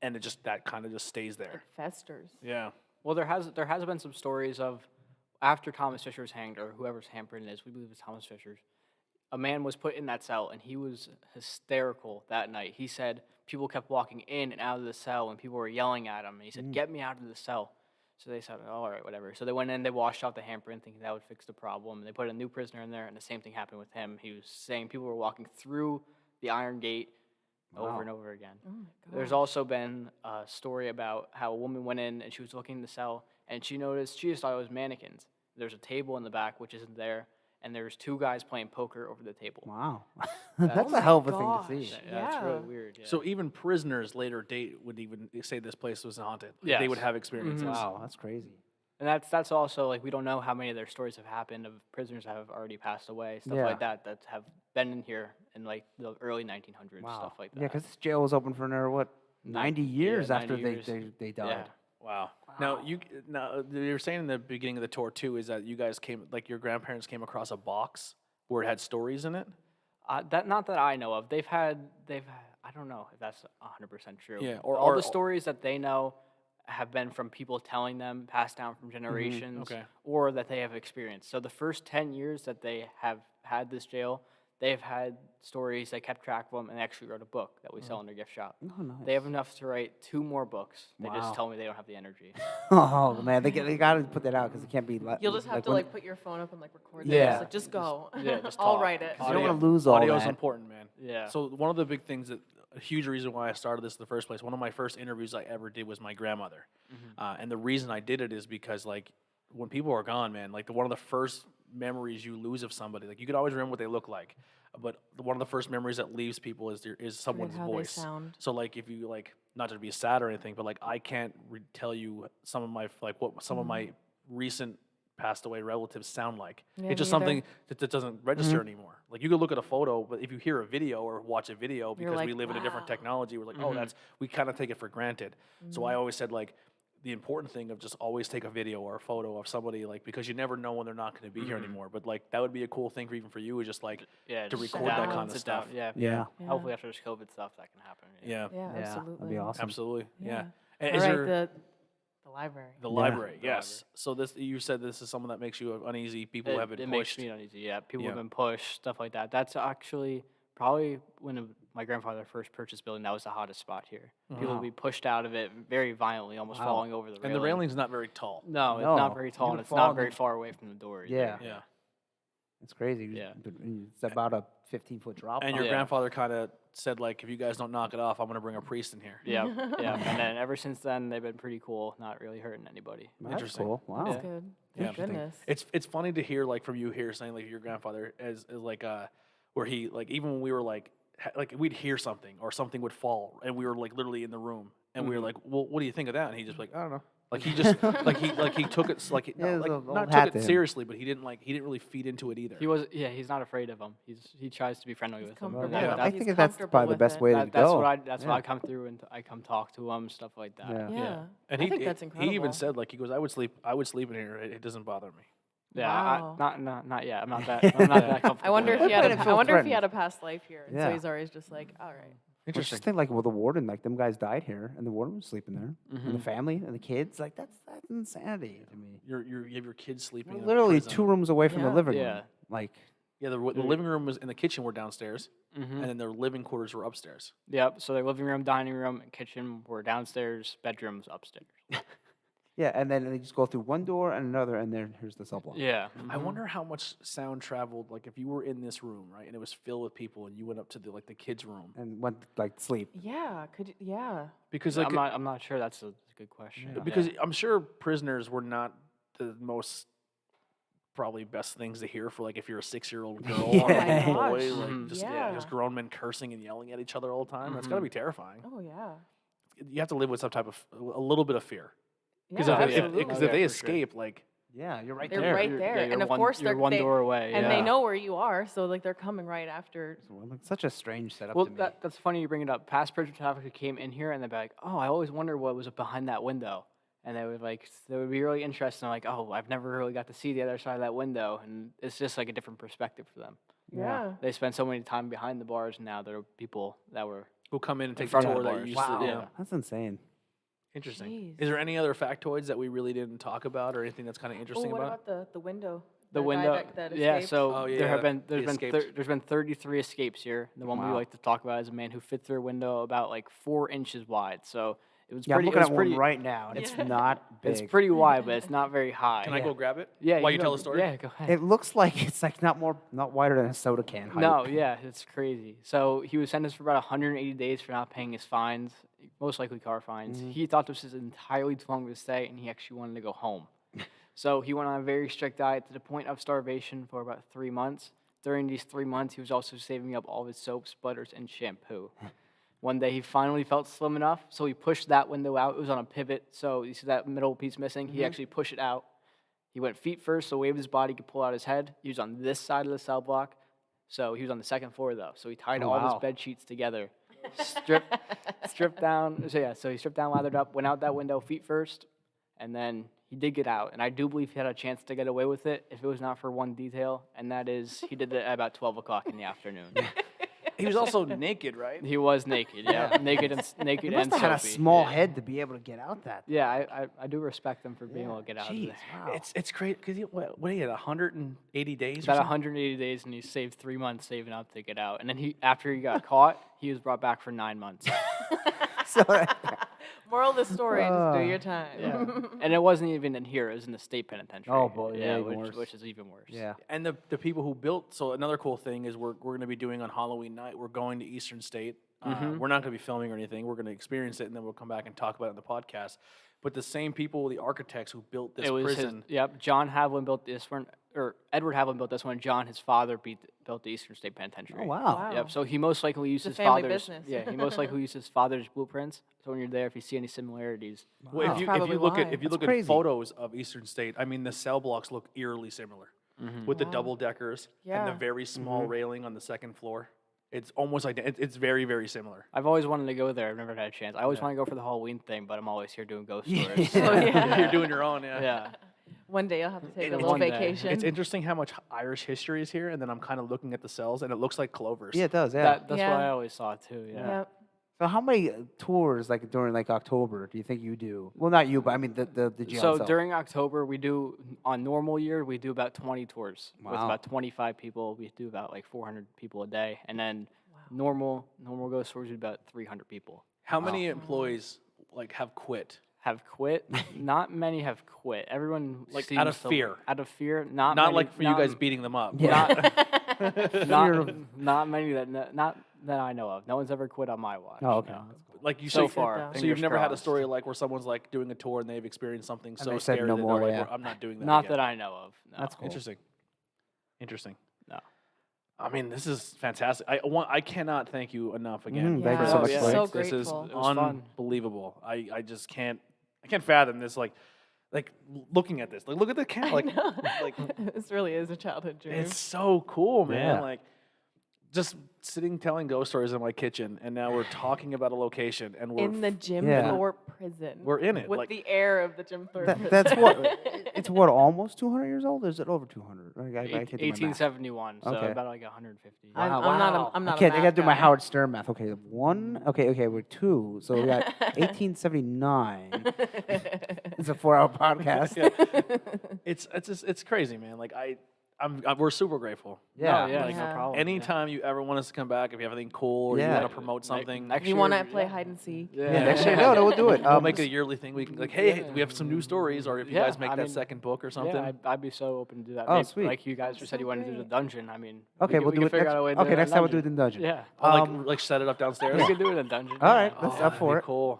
and that kind of just stays there. It festers. Yeah. Well, there has been some stories of after Thomas Fisher was hanged, or whoever's handprint it is, we believe it's Thomas Fisher's. A man was put in that cell, and he was hysterical that night. He said people kept walking in and out of the cell, and people were yelling at him. And he said, "Get me out of the cell." So they said, "All right, whatever." So they went in, they washed out the handprint, thinking that would fix the problem. And they put a new prisoner in there, and the same thing happened with him. He was saying people were walking through the iron gate over and over again. Oh my god. There's also been a story about how a woman went in and she was looking in the cell and she just thought it was mannequins. There's a table in the back which isn't there, and there's 2 guys playing poker over the table. Wow. Oh That's a my hell of a thing gosh. to see. Yeah, it's really Yeah. weird. Yeah. So even prisoners later date would even say this place was haunted. Like, they would Yes. have experiences. Wow, that's crazy. and that's also like we don't know how many of their stories have happened of prisoners that have already passed away, stuff Yeah. like that have been in here in like the early 1900s, Wow. stuff like that. Yeah, because this jail was open for another, what, 90 Yeah, years 90 after years. they died. Yeah. Wow. Now you were saying in the beginning of the tour too is that you guys came like your grandparents came across a box where it had stories in it. That not that I know of. I don't know if that's 100% true. Yeah, all or- the stories that they know have been from people telling them, passed down from generations, Okay. or that they have experienced. So the first 10 years that they have had this jail, they've had stories. They kept track of them, and they actually wrote a book that we sell in their gift shop. Oh, nice. They have enough to write 2 more books. They Wow. just tell me they don't have the energy. Oh man, they got to put that out because it can't be. You'll just have to when- like put your phone up and like record Yeah. this. Like, just go. Yeah, just I'll talk. write it. 'cause you don't want to lose all Audio is that. important, man. Yeah. So one of the big things that a huge reason why I started this in the first place, one of my first interviews I ever did was my grandmother, and the reason I did it is because like when people are gone, man, like one of the first memories you lose of somebody, like you could always remember what they look like, but one of the first memories that leaves people is someone's how they voice. sound. So like if you like not to be sad or anything, but like I can't tell you some of my like what some of my recent passed away relatives sound like. Yeah, It's just me either. something that doesn't register anymore. Like you could look at a photo, but if you hear a video or watch a video, because we like, live in a different "Wow." technology, we're like, oh, that's we kind of take it for granted. So I always said like the important thing of just always take a video or a photo of somebody like because you never know when they're not going to be here anymore. But like that would be a cool thing for even for you is just like Yeah, to just record sit that down, kind of sit stuff. down. Yeah. Yeah. Yeah. Hopefully after this COVID stuff, that can happen. Yeah, Yeah, Yeah, absolutely. that'd be awesome. absolutely. Yeah. Yeah. And All is right, there the library. the Yeah. library? The Yes. So this you said this is someone that makes you uneasy. People have been It pushed. makes me uneasy. Yeah, people Yeah. have been pushed, stuff like that. That's actually probably when my grandfather first purchased building. That was the hottest spot here. People would be pushed out of it very violently, almost Wow. falling over the railing. And the railing's not very tall. No, it's No, not very you tall, could and it's fall not and very then- far away from the door. either. Yeah. Yeah. It's crazy. Yeah. It's about a 15-foot drop. And off. your Yeah. grandfather kind of said like, if you guys don't knock it off, I'm going to bring a priest in here. Yeah, yeah. And then ever since then, they've been pretty cool, not really hurting anybody. That's Interesting. cool. Wow. That's Yeah. good. Yeah. Thank goodness. It's funny to hear like from you here saying like your grandfather as like where he like even when we were like like we'd hear something or something would fall and we were like literally in the room and we were like, well, what do you think of that? And he just like, I don't know. Like he just like he took it like, Yeah, it was like an old not hat took to it him. seriously, but he didn't really feed into it either. He's not afraid of them. He tries to be friendly with them. comfortable That- with it. that- I He's think that's comfortable probably the with best it. way to that's go. what that's Yeah. why I come through and I come talk to them, stuff like that. Yeah. Yeah. And I he think that's he incredible. even said like he goes, I would sleep in here. It doesn't bother me. Yeah, Wow. not yet. I'm not that comfortable. I wonder if with he it. had Wouldn't I feel wonder if he threatened. had a past life here. And so Yeah. he's always just like, all right. Well, just think like with the warden, like them guys died here, and the warden was sleeping there, and the family and the kids. Like that's insanity to me. You have your kids sleeping. We're in a literally prison. 2 rooms away from the Yeah. living room. Yeah. Like Yeah, the living room was and the kitchen were downstairs, Mhm. and then their living quarters were upstairs. Yep. So their living room, dining room, and kitchen were downstairs. Bedrooms upstairs. yeah, and then they just go through one door and another, and here's the cell block. Yeah. I wonder how much sound traveled. Like if you were in this room, right, and it was filled with people, and you went up to the kids' room, And went like to sleep. Yeah. Yeah. because like I'm not sure. That's a good question. because Yeah. I'm sure prisoners were not the most probably best things to hear for like if you're a 6-year-old girl or like Yeah. a Oh my boy, gosh. like just Yeah. just grown men cursing and yelling at each other all the time. That's got to be terrifying. Oh yeah. You have to live with some type of a little bit of fear because Yeah, if absolutely. because Oh, if they yeah, for sure. escape, like Yeah, you're right They're there. right You're- there. yeah, you're And of one- course you're they're one they- door away. And yeah. they know where you are, so like they're coming right after. It's such a strange setup Well, to me. that's funny you bring it up. Past prison traffickers came in here and they'd be like, "Oh, I always wonder what was behind that window," and they would be really interested. Like, "Oh, I've never really got to see the other side of that window," and it's just like a different perspective for them. Yeah. They spend so many time behind the bars, and now there are people that were who come in and In take the front of tour the that bars. you used Wow, to. Yeah. that's insane. Interesting. Jeez. Is there any other factoids that we really didn't talk about, or anything that's kind of Oh, interesting what about? about the window? the guy window. that Yeah, escaped? so Oh, there yeah, have been he escaped. there's been 33 escapes here. The one we Wow. like to talk about is a man who fit through a window about like 4 inches wide. So it was Yeah, I'm pretty. looking It was at pretty. one right now, and it's Yeah. not big. It's pretty wide, but it's not very high. Can I go grab it? Yeah. While you can tell go- the story. Yeah, go ahead. It looks like it's like not wider than a soda can height. No, yeah, it's crazy. So he was sentenced for about 180 days for not paying his fines, most likely car fines. He thought this was entirely too long to stay, and he actually wanted to go home. So he went on a very strict diet to the point of starvation for about 3 months. During these 3 months, he was also saving up all of his soaps, butters, and shampoo. One day he finally felt slim enough, so he pushed that window out. It was on a pivot, so you see that middle piece missing? He actually pushed it out. He went feet first, so waved his body could pull out his head. He was on this side of the cell block, so he was on the second floor though. So he tied all of Wow. his bed sheets together stripped down. So he stripped down, lathered up, went out that window feet first, and then he did get out. And I do believe he had a chance to get away with it if it was not for one detail, and that is he did it at about 12 o'clock in the afternoon. He was also naked, right? He was naked, yeah, naked He and must have had a soapy. small yeah. head to be able to get out that. Yeah, I do respect him for being able to get out of Jeez, there. wow. It's great because what he had 180 days. About or 180 days, and he saved 3 months saving up to get out. And then after he got caught, he was brought back for 9 months. So, Moral of the story: just do your time. Yeah. And it wasn't even in here; it was in the state penitentiary. Oh, boy, yeah, even which, worse. which is even worse. yeah. And the people who built, so another cool thing is we're going to be doing on Halloween night, we're going to Eastern State. We're not going to be filming or anything. We're going to experience it, and then we'll come back and talk about it on the podcast. But the same people, the architects who built this It was prison. John Havlin built this one, or Edward Havlin built this one. John, his father, built the Eastern State Penitentiary. Oh, wow. Wow. Yep. So he most likely used It's a his family father's. business. Yeah, he most likely used his father's blueprints. So when you're there, if you see any similarities, Well, That's if you probably look why. at That's look crazy. at photos of Eastern State, I mean the cell blocks look eerily similar, with the Wow. double deckers and the Yeah. very small railing on the second floor. It's almost like it's very very similar. I've always wanted to go there. I've never had a chance. I always want to go for the Halloween thing, but I'm always here doing ghost Yeah. stories. Oh, yeah. You're doing your own, yeah. Yeah. One day you'll have to take a It's little one day. vacation. It's interesting how much Irish history is here, and then I'm kind of looking at the cells, and it looks like clovers. Yeah, it does. Yeah. That's what Yeah. I always saw too. Yeah. Yep. So how many tours, like during like October, do you think you do? Well, not you, but I mean the jail So itself. during October, we do on normal year we do about 20 tours with Wow. about 25 people. We do about like 400 people a day, and then normal ghost tours we do about 300 people. How many employees like have quit? Have quit. Not many have quit. Everyone Like, out of seems to- fear. Out of fear. Not Not many, like for you guys beating them up. Yeah. Not many not that I know of. No one's ever quit on my watch. Oh, okay. no. Like you So say, far, though. so you've fingers never had a crossed. story like where someone's like doing a tour and they've experienced something so they said scary no that more, they're like, yeah. "Well, I'm not doing that. Not again." that I know of. No. That's cool. Interesting. No. I mean, this is fantastic. I cannot thank you enough again. Mhm, thank you for so this. much, Like, Blake. This So is grateful. It was fun. unbelievable. I just can't fathom this. Like looking at this. Like look at the camera. Like like This really is a childhood dream. it's so cool, man. Yeah. Like just sitting telling ghost stories in my kitchen, and now we're talking about a location, and we're in the Jim Yeah. Thorpe prison. We're in it, With like- the air of the Jim Thorpe prison. That's what. It's what, almost 200 years old? Or is it over 200? I can't do my math. 1871, so Okay. about like 150. I'm Wow, not wow. a, I'm not I can't. a I math got to do my guy. Howard Stern math. Okay, one. Okay, we're two. So we got 1879. It's a 4-hour podcast. it's crazy, man. Like we're super grateful. Yeah, Yeah. yeah, like, Yeah. no problem. Anytime you ever want us to come back, if you have anything cool or you Yeah. want to promote something, next If you year, want to play yeah. hide and seek. Yeah, Yeah, next year. No, we'll do it. we'll make it a yearly thing. We can like, hey, Yeah. we have some new stories, or if you Yeah, guys make I that mean, second book or something. Yeah, I'd be so open to do that. Oh, Maybe, sweet. Like you guys just said, so you wanted to do the great. dungeon. I mean, Okay, we we'll can do it figure next. out a way to do Okay, it next in time we'll do it dungeon. in dungeon. Yeah, Or Um, like set it up downstairs. we can do it in dungeon. all right, yeah. let's Oh, up for that'd be it. cool.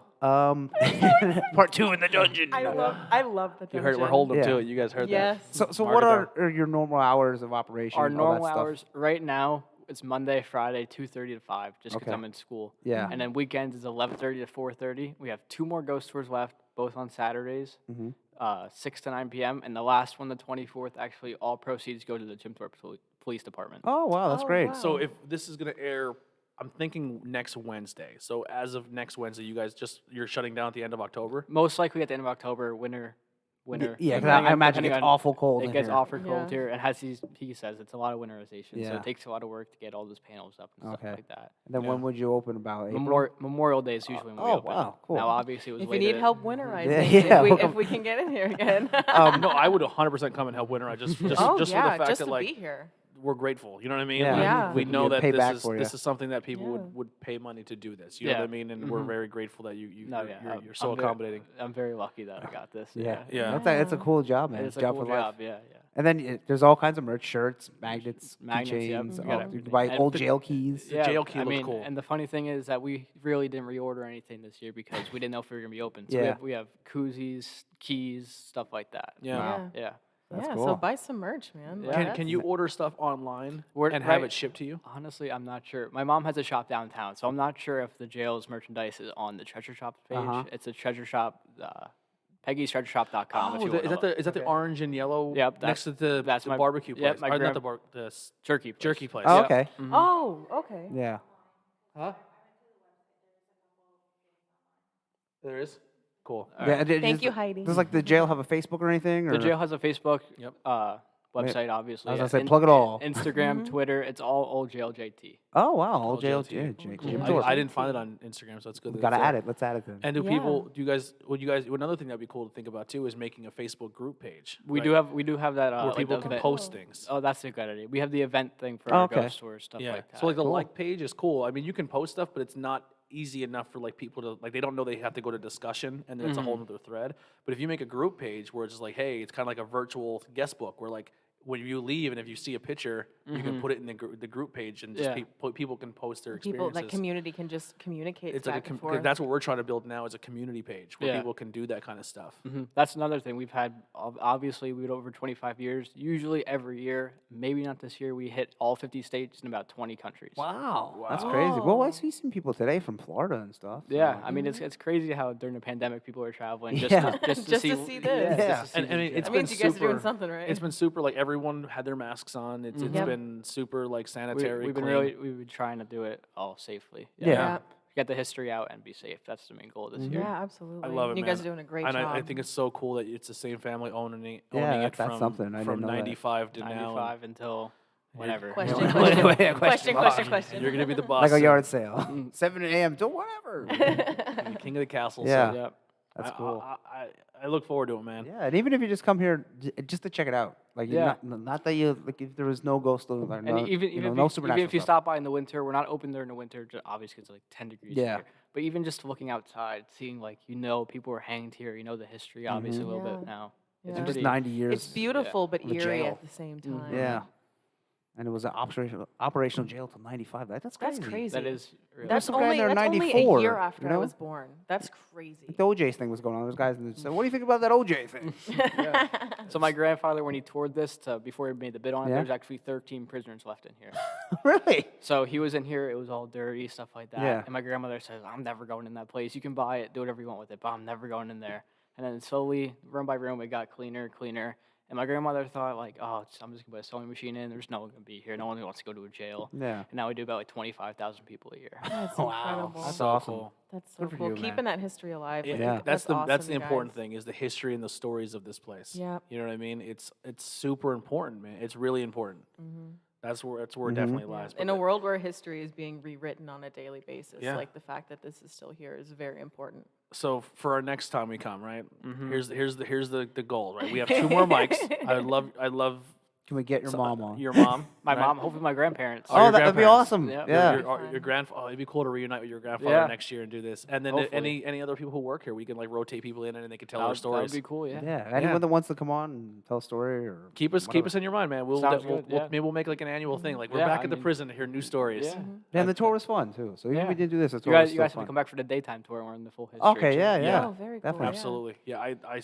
Part 2 in the dungeon. I love the dungeon. You heard we're holding them Yeah. to it. You guys heard Yes. that. So Mark what it down. are your normal hours of operation? Our all that normal stuff? hours right now it's Monday, Friday, 2:30 to 5, just because Okay. I'm in school. Yeah. And then weekends is 11:30 to 4:30. We have 2 more ghost tours left, both on Saturdays, Mhm. 6 to 9 p.m. And the last one, the 24th, actually all proceeds go to the Jim Thorpe Police Department. Oh wow, that's Oh, great. wow. So if this is gonna air, I'm thinking next Wednesday. So as of next Wednesday, you guys you're shutting down at the end of October. Most likely at the end of October, winter. Yeah, 'cause Depending I on- imagine depending it's on- awful cold. It in gets here. awful cold Yeah. here, and as he says, it's a lot of winterization, so Yeah. it takes a lot of work to get all those panels up and Okay. stuff like that. And then when would you open? About April? Memorial Day is usually when we Oh, open. wow, cool. Now, obviously, it was If you later. need help winterizing, Yeah, if we can get in here again. No, I would 100% come and help winterize just oh just yeah, for the fact just that to like be here. we're grateful. You know what I mean? Yeah. Like, Yeah. we We know can that pay back this for is ya. something that people Yeah. would pay money to do this. You know Yeah. what I mean? And we're very grateful that No, yeah, you're so I'm very- accommodating. I'm very lucky that I got this. Yeah, Yeah. That's a cool job, man. It's a job cool for life. job. Yeah, yeah. And then there's all kinds of merch, shirts, magnets, Magnets, yep. keychains. You Oh, gotta- you can buy and old the- jail keys. Yeah, jail key I looks mean, cool. And the funny thing is that we really didn't reorder anything this year because we didn't know if we were gonna be open. So Yeah. we have koozies, keys, stuff like that. Yeah. Wow. Yeah. That's yeah, cool. so buy some merch, man. Yeah. Can you order stuff online We're- and have right- it shipped to you? Honestly, I'm not sure. My mom has a shop downtown, so I'm not sure if the jail's merchandise is on the Treasure Shop page. Uh-huh. It's a Treasure Shop, Peggy'sTreasureShop.com. if you is wanna that look. the Okay. orange and yellow Yep, next to the, that's the my- barbecue place? yep, my Or not grand- the jerky place. jerky place. Oh, Yep. okay. Mhm. Oh, okay. Yeah. Huh? There is? Cool. Yeah, Thank you, Heidi. Does like the jail have a Facebook or anything? Or? The jail has a Facebook Yep. website, obviously. I was gonna say, plug it all. Instagram, Twitter. It's all Old Jail JT. Oh wow, old jail. JLT. Yeah, Jim I, Thorpe. I didn't find it on Instagram, so it's good. that Gotta it's there. add it. Let's add it then. And do Yeah. people? Do you guys? Another thing that'd be cool to think about too is making a Facebook group page. We right? do have that. where like people the can event- post things. Oh, that's a good idea. We have the event thing for Oh, our okay. ghost tours, stuff Yeah. like that. So like the like page is cool. I mean, you can post stuff, but it's not easy enough for like people to like. They don't know they have to go to discussion, and then it's a whole other thread. But if you make a group page where it's just like, hey, it's kind of like a virtual guest book, where like when you leave and if you see a picture, you can put it in the group page, and just Yeah. people can post their People, experiences. that community can just communicate It's back like and forth. that's what we're trying to build now is a community page where Yeah. people can do that kind of stuff. That's another thing we've had. Obviously, we had over 25 years. Usually, every year, maybe not this year, we hit all 50 states in about 20 countries. Wow, that's crazy. Well, I see some people today from Florida and stuff. so- Yeah, I mean, it's crazy how during the pandemic people are traveling just Yeah. to, just to Just see to see this. Yeah. just to see And the it's jail. That been means you guys are doing super- something right. It's been super. Like everyone had their masks on. It's Yep. been super like sanitary. we've been trying to do it all safely. Yeah. Get the history out and be safe. That's the main goal this year. Yeah, absolutely. I love it, You guys man. are doing a great And job. I think it's so cool that it's the same family owning it that's from something. I from didn't know that. 95 to now. 95 until whenever. Question, Yeah. question, Wait, yeah, question, question, question. You're gonna be the boss. Like a soon. yard sale, 7 a.m. to whatever. You're the king of the castle. Yeah. So Yep. That's cool. I look forward to it, man. Yeah, and even if you just come here just to check it out, like Yeah. not that you like if there was no ghost or And no, even you know, if no you, supernatural even if you stuff. stop by in the winter, we're not open there in the winter, obviously it's like 10 degrees Yeah. here. But even just looking outside, seeing like people were hanged here, the history obviously a little Yeah. bit now. Yeah. It's And just pretty, 90 years. It's beautiful but The eerie jail. at the same time. Yeah, and it was an operational jail till 95. That's That's crazy. crazy. that is really That's some guy in only, there that's only a 94, year after you I know? was born. That's crazy. Like the OJ thing was going on. Those guys and they said, "What do you think about that OJ thing?" So my grandfather, when he toured this, before he made the bid on it, Yeah. there's actually 13 prisoners left in here. Really? So he was in here, it was all dirty, stuff like that. Yeah. And my grandmother says, I'm never going in that place. You can buy it, do whatever you want with it, but I'm never going in there. And then slowly, room by room, it got cleaner. And my grandmother thought, like, I'm just going to put a sewing machine in. There's no one going to be here. No one wants to go to a jail. Yeah. And now we do about like 25,000 people a year. That's Wow. incredible. That's So awesome. cool. That's so Good for cool. you, man. Keeping that history alive. Yeah, like, that's the awesome, the you important guys. thing is the history and the stories of this place. Yeah. You know what I mean? It's super important, man. It's really important. That's where it definitely lies. In a world where history is being rewritten on a daily basis, Yeah. like the fact that this is still here is very important. So for our next time we come, right? Here's the goal, right? We have 2 more mics. I love Can we get your mom on? your mom, My right? mom, hopefully my grandparents. Oh, Oh, your that would be grandparents. awesome. Yeah. Yeah. Your grandfather. Oh, it'd be cool to reunite with your grandfather Yeah. next year and do this. And then Hopefully. any other people who work here, we can like rotate people in and they can tell That their would stories. be cool, yeah. Yeah. Anyone that wants to come on and tell a story or Keep us in your mind, man. Sounds good, yeah. Maybe we'll make like an annual thing. Like we're Yeah, back I at the mean- prison to hear new stories. Yeah. And the tour was fun too. So even if Yeah. we didn't do this, the You tour was guys, still have to fun. come back for the daytime tour and we're in the full history. Okay, too. yeah. Oh, very cool. Definitely. yeah. Absolutely. Yeah. I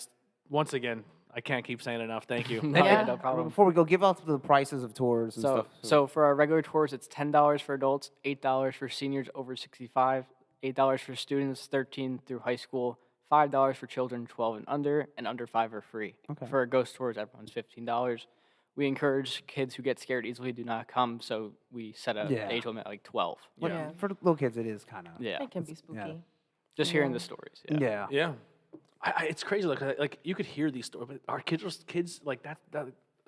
once again, I can't keep saying enough. Thank you. No, Yeah. no problem. Before we go, give out the prices of tours and stuff. So for our regular tours, it's $10 for adults, $8 for seniors over 65, $8 for students 13 through high school, $5 for children 12 and under 5 are free. Okay. For our ghost tours, everyone's $15. We encourage kids who get scared easily do not come, so we set a Yeah. age limit at like 12. But Yeah. for little kids, it is kind of. Yeah, It can be spooky. just hearing the stories. Yeah. Yeah. Yeah. It's crazy. Like you could hear these stories, but our kids like that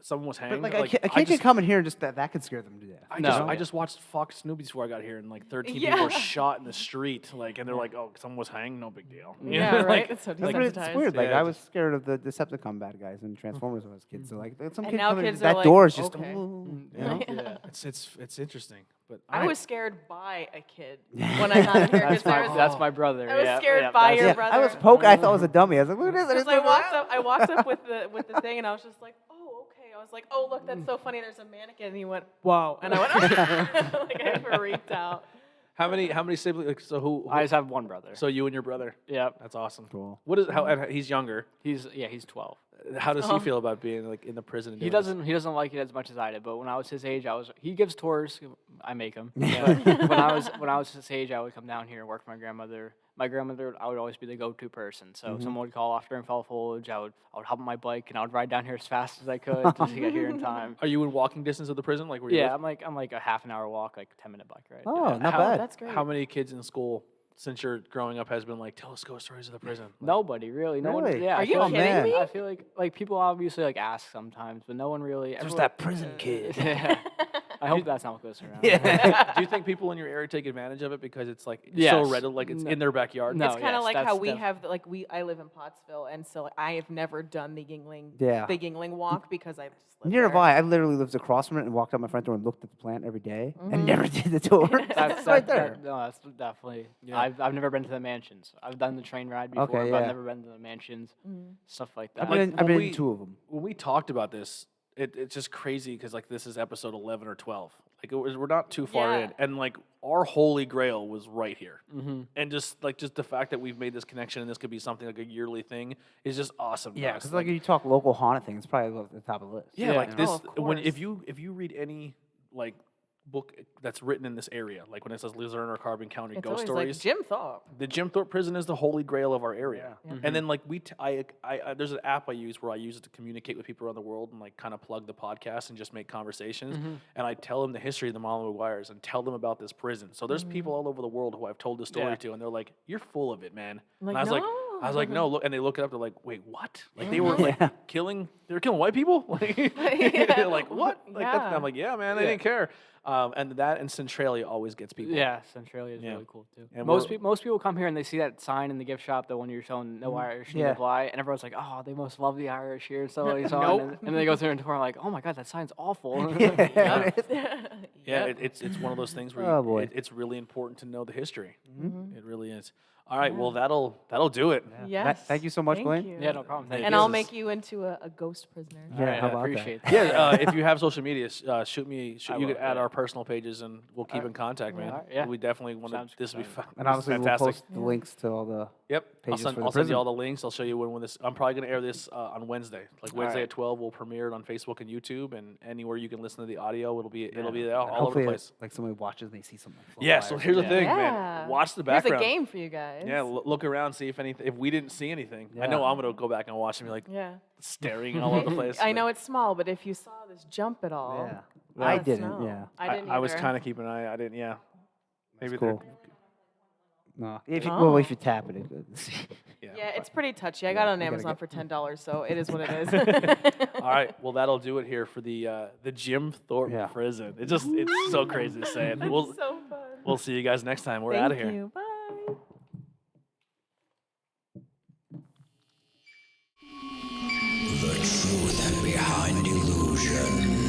someone was hanged. But like, a kid I could just- come in here and just that could scare them to death. I just watched Fox News before I got here, and like 13 people were Yeah. shot in the street, like, and they're like, "Oh, someone was hanged, no big deal." You Yeah, know, right? like- It's so That's what it's desensitized. weird. Like Yeah, I was scared of the Decepticon bad guys and Transformers when I was a kid. So like some And kid now coming in, kids are that like, door is just. okay. "Ooh," you know? Yeah. it's interesting, but I was scared by a kid when I got here. 'cause That's there my, was- that's my brother. I was yeah, scared yeah, by that's- your Yeah, brother. I was poke. I thought it was a dummy. I was like, look at this. Because I walked up with the thing, and I was just like, oh, okay. I was like, oh, look, that's so funny. There's a mannequin, and he went, whoa, and I went, like I freaked out. how many siblings? Like, so who? I just have one brother. So you and your brother. Yeah, That's awesome. Cool. What is how? And he's younger. he's 12. How does he feel about being like in the prison? And He doing this? doesn't like it as much as I did. But when I was his age, he gives tours. I make him. But when I was his age, I would come down here and work for my grandmother. My grandmother, I would always be the go-to person. So if someone would call off during fall foliage, I would hop on my bike and I would ride down here as fast as I could just to get here in time. Are you in walking distance of the prison? Like where you Yeah, live? I'm like a half an hour walk, like 10-minute bike ride. Oh, Yeah. not How- bad. That's great. How many kids in school? since you're growing up has been like, tell us ghost stories of the prison? Like, Nobody really. No one. Really? Yeah. Are I you feel like- kidding me? I feel like people obviously like ask sometimes, but no one really. There's everyone- that prison kid. Yeah. I hope that's not what goes around. do you think people in your area take advantage of it because it's like so Yes. readily, like it's No. in their backyard? No. It's kind of yes, like how that's we def- have, like I live in Pottsville, and so I have never done the Yingling, Yeah. the Yingling walk because I've just lived Neither have there. I. I literally lived across from it and walked out my front door and looked at the plant every day and never did the tour. That's right there. no, that's definitely. Yeah. I've never been to the mansions. I've done the train ride before, Okay, but I've yeah. never been to the mansions. Stuff like that. I've Like, been, I've when been we- in 2 of them. When we talked about this, it's just crazy because like this is episode 11 or 12. Like we're not too far Yeah. in, and like our holy grail was right here. And just the fact that we've made this connection and this could be something like a yearly thing is just awesome. to Yeah, us. because like if you talk local haunted things, it's probably at the top of the list. Yeah, like Yeah. this. Oh, of When course. if you read any like book that's written in this area, like when it says Luzerne or Carbon County It's ghost always stories, like Jim Thorpe. the Jim Thorpe prison is the holy grail of our area. Yeah. And then like I there's an app I use where I use it to communicate with people around the world and like kind of plug the podcast and just make conversations. And I tell them the history of the Marlon McGuires and tell them about this prison. So there's people all over the world who I've told the story Yeah. to, and they're like, "You're full of it, man." Like, and I was like, "No." "No, look," and they look it up. They're like, "Wait, what? Like they were like killing? They were killing white people? Like, like what? Like that's, Yeah. I'm like, yeah, man, they didn't care." And that and Centralia always gets people. Yeah, Centralia is Yeah. really cool too. And Most we're- most people come here and they see that sign in the gift shop, the one you're showing, no Irish, no Yeah. fly, and everyone's like, "Oh, they must love the Irish here." So and so on. Nope. And then they go through and like, "Oh my God, that sign's awful." Yeah. Yeah, it's one of those things where Oh, boy. it's really important to know the history. It really is. All right, well that'll do it. Yes. Thank you so much, Thank Blaine. you. Yeah, no problem. Thank And you. I'll This make is- you into a ghost prisoner. Yeah, Alright, how I about appreciate that? Yeah, if you have social media, shoot me. I You will, can add yeah. our personal pages, and we'll keep in contact, man. Alright, yeah. We definitely want to. Sounds This will be good. fun. And This is obviously, we'll fantastic. post the links to all the. Yep, I'll pages send, for the I'll send you prison. all the links. I'll show you when this. I'm probably gonna air this on Wednesday. Like Wednesday Alright. at 12, we'll premiere it on Facebook and YouTube, and anywhere you can listen to the audio, it'll be there all over Hopefully, the place. like somebody watches and they see something. Like Yeah. So here's the thing, Yeah. man. Watch the Here's background. a game for you guys. Yeah, look around, see if anything. If we didn't see anything, I Yeah. know I'm gonna go back and watch and be like Yeah. staring all over the place. I know it's small, but if you saw this jump at all, Yeah. let I us didn't. know. Yeah. I didn't. I was either. kind of keeping an eye. I didn't. Yeah. Maybe That's cool. they're- No. If you, Oh. well, if you tap it, it's good. Yeah, it's pretty touchy. I got it on you gotta Amazon get- for $10, so it is what it is. All right. Well, that'll do it here for the Jim Thorpe Yeah. prison. It's so crazy to say it. We'll so fun. we'll see you guys next time. We're out of Thank here. you. Bye. The truth behind illusion.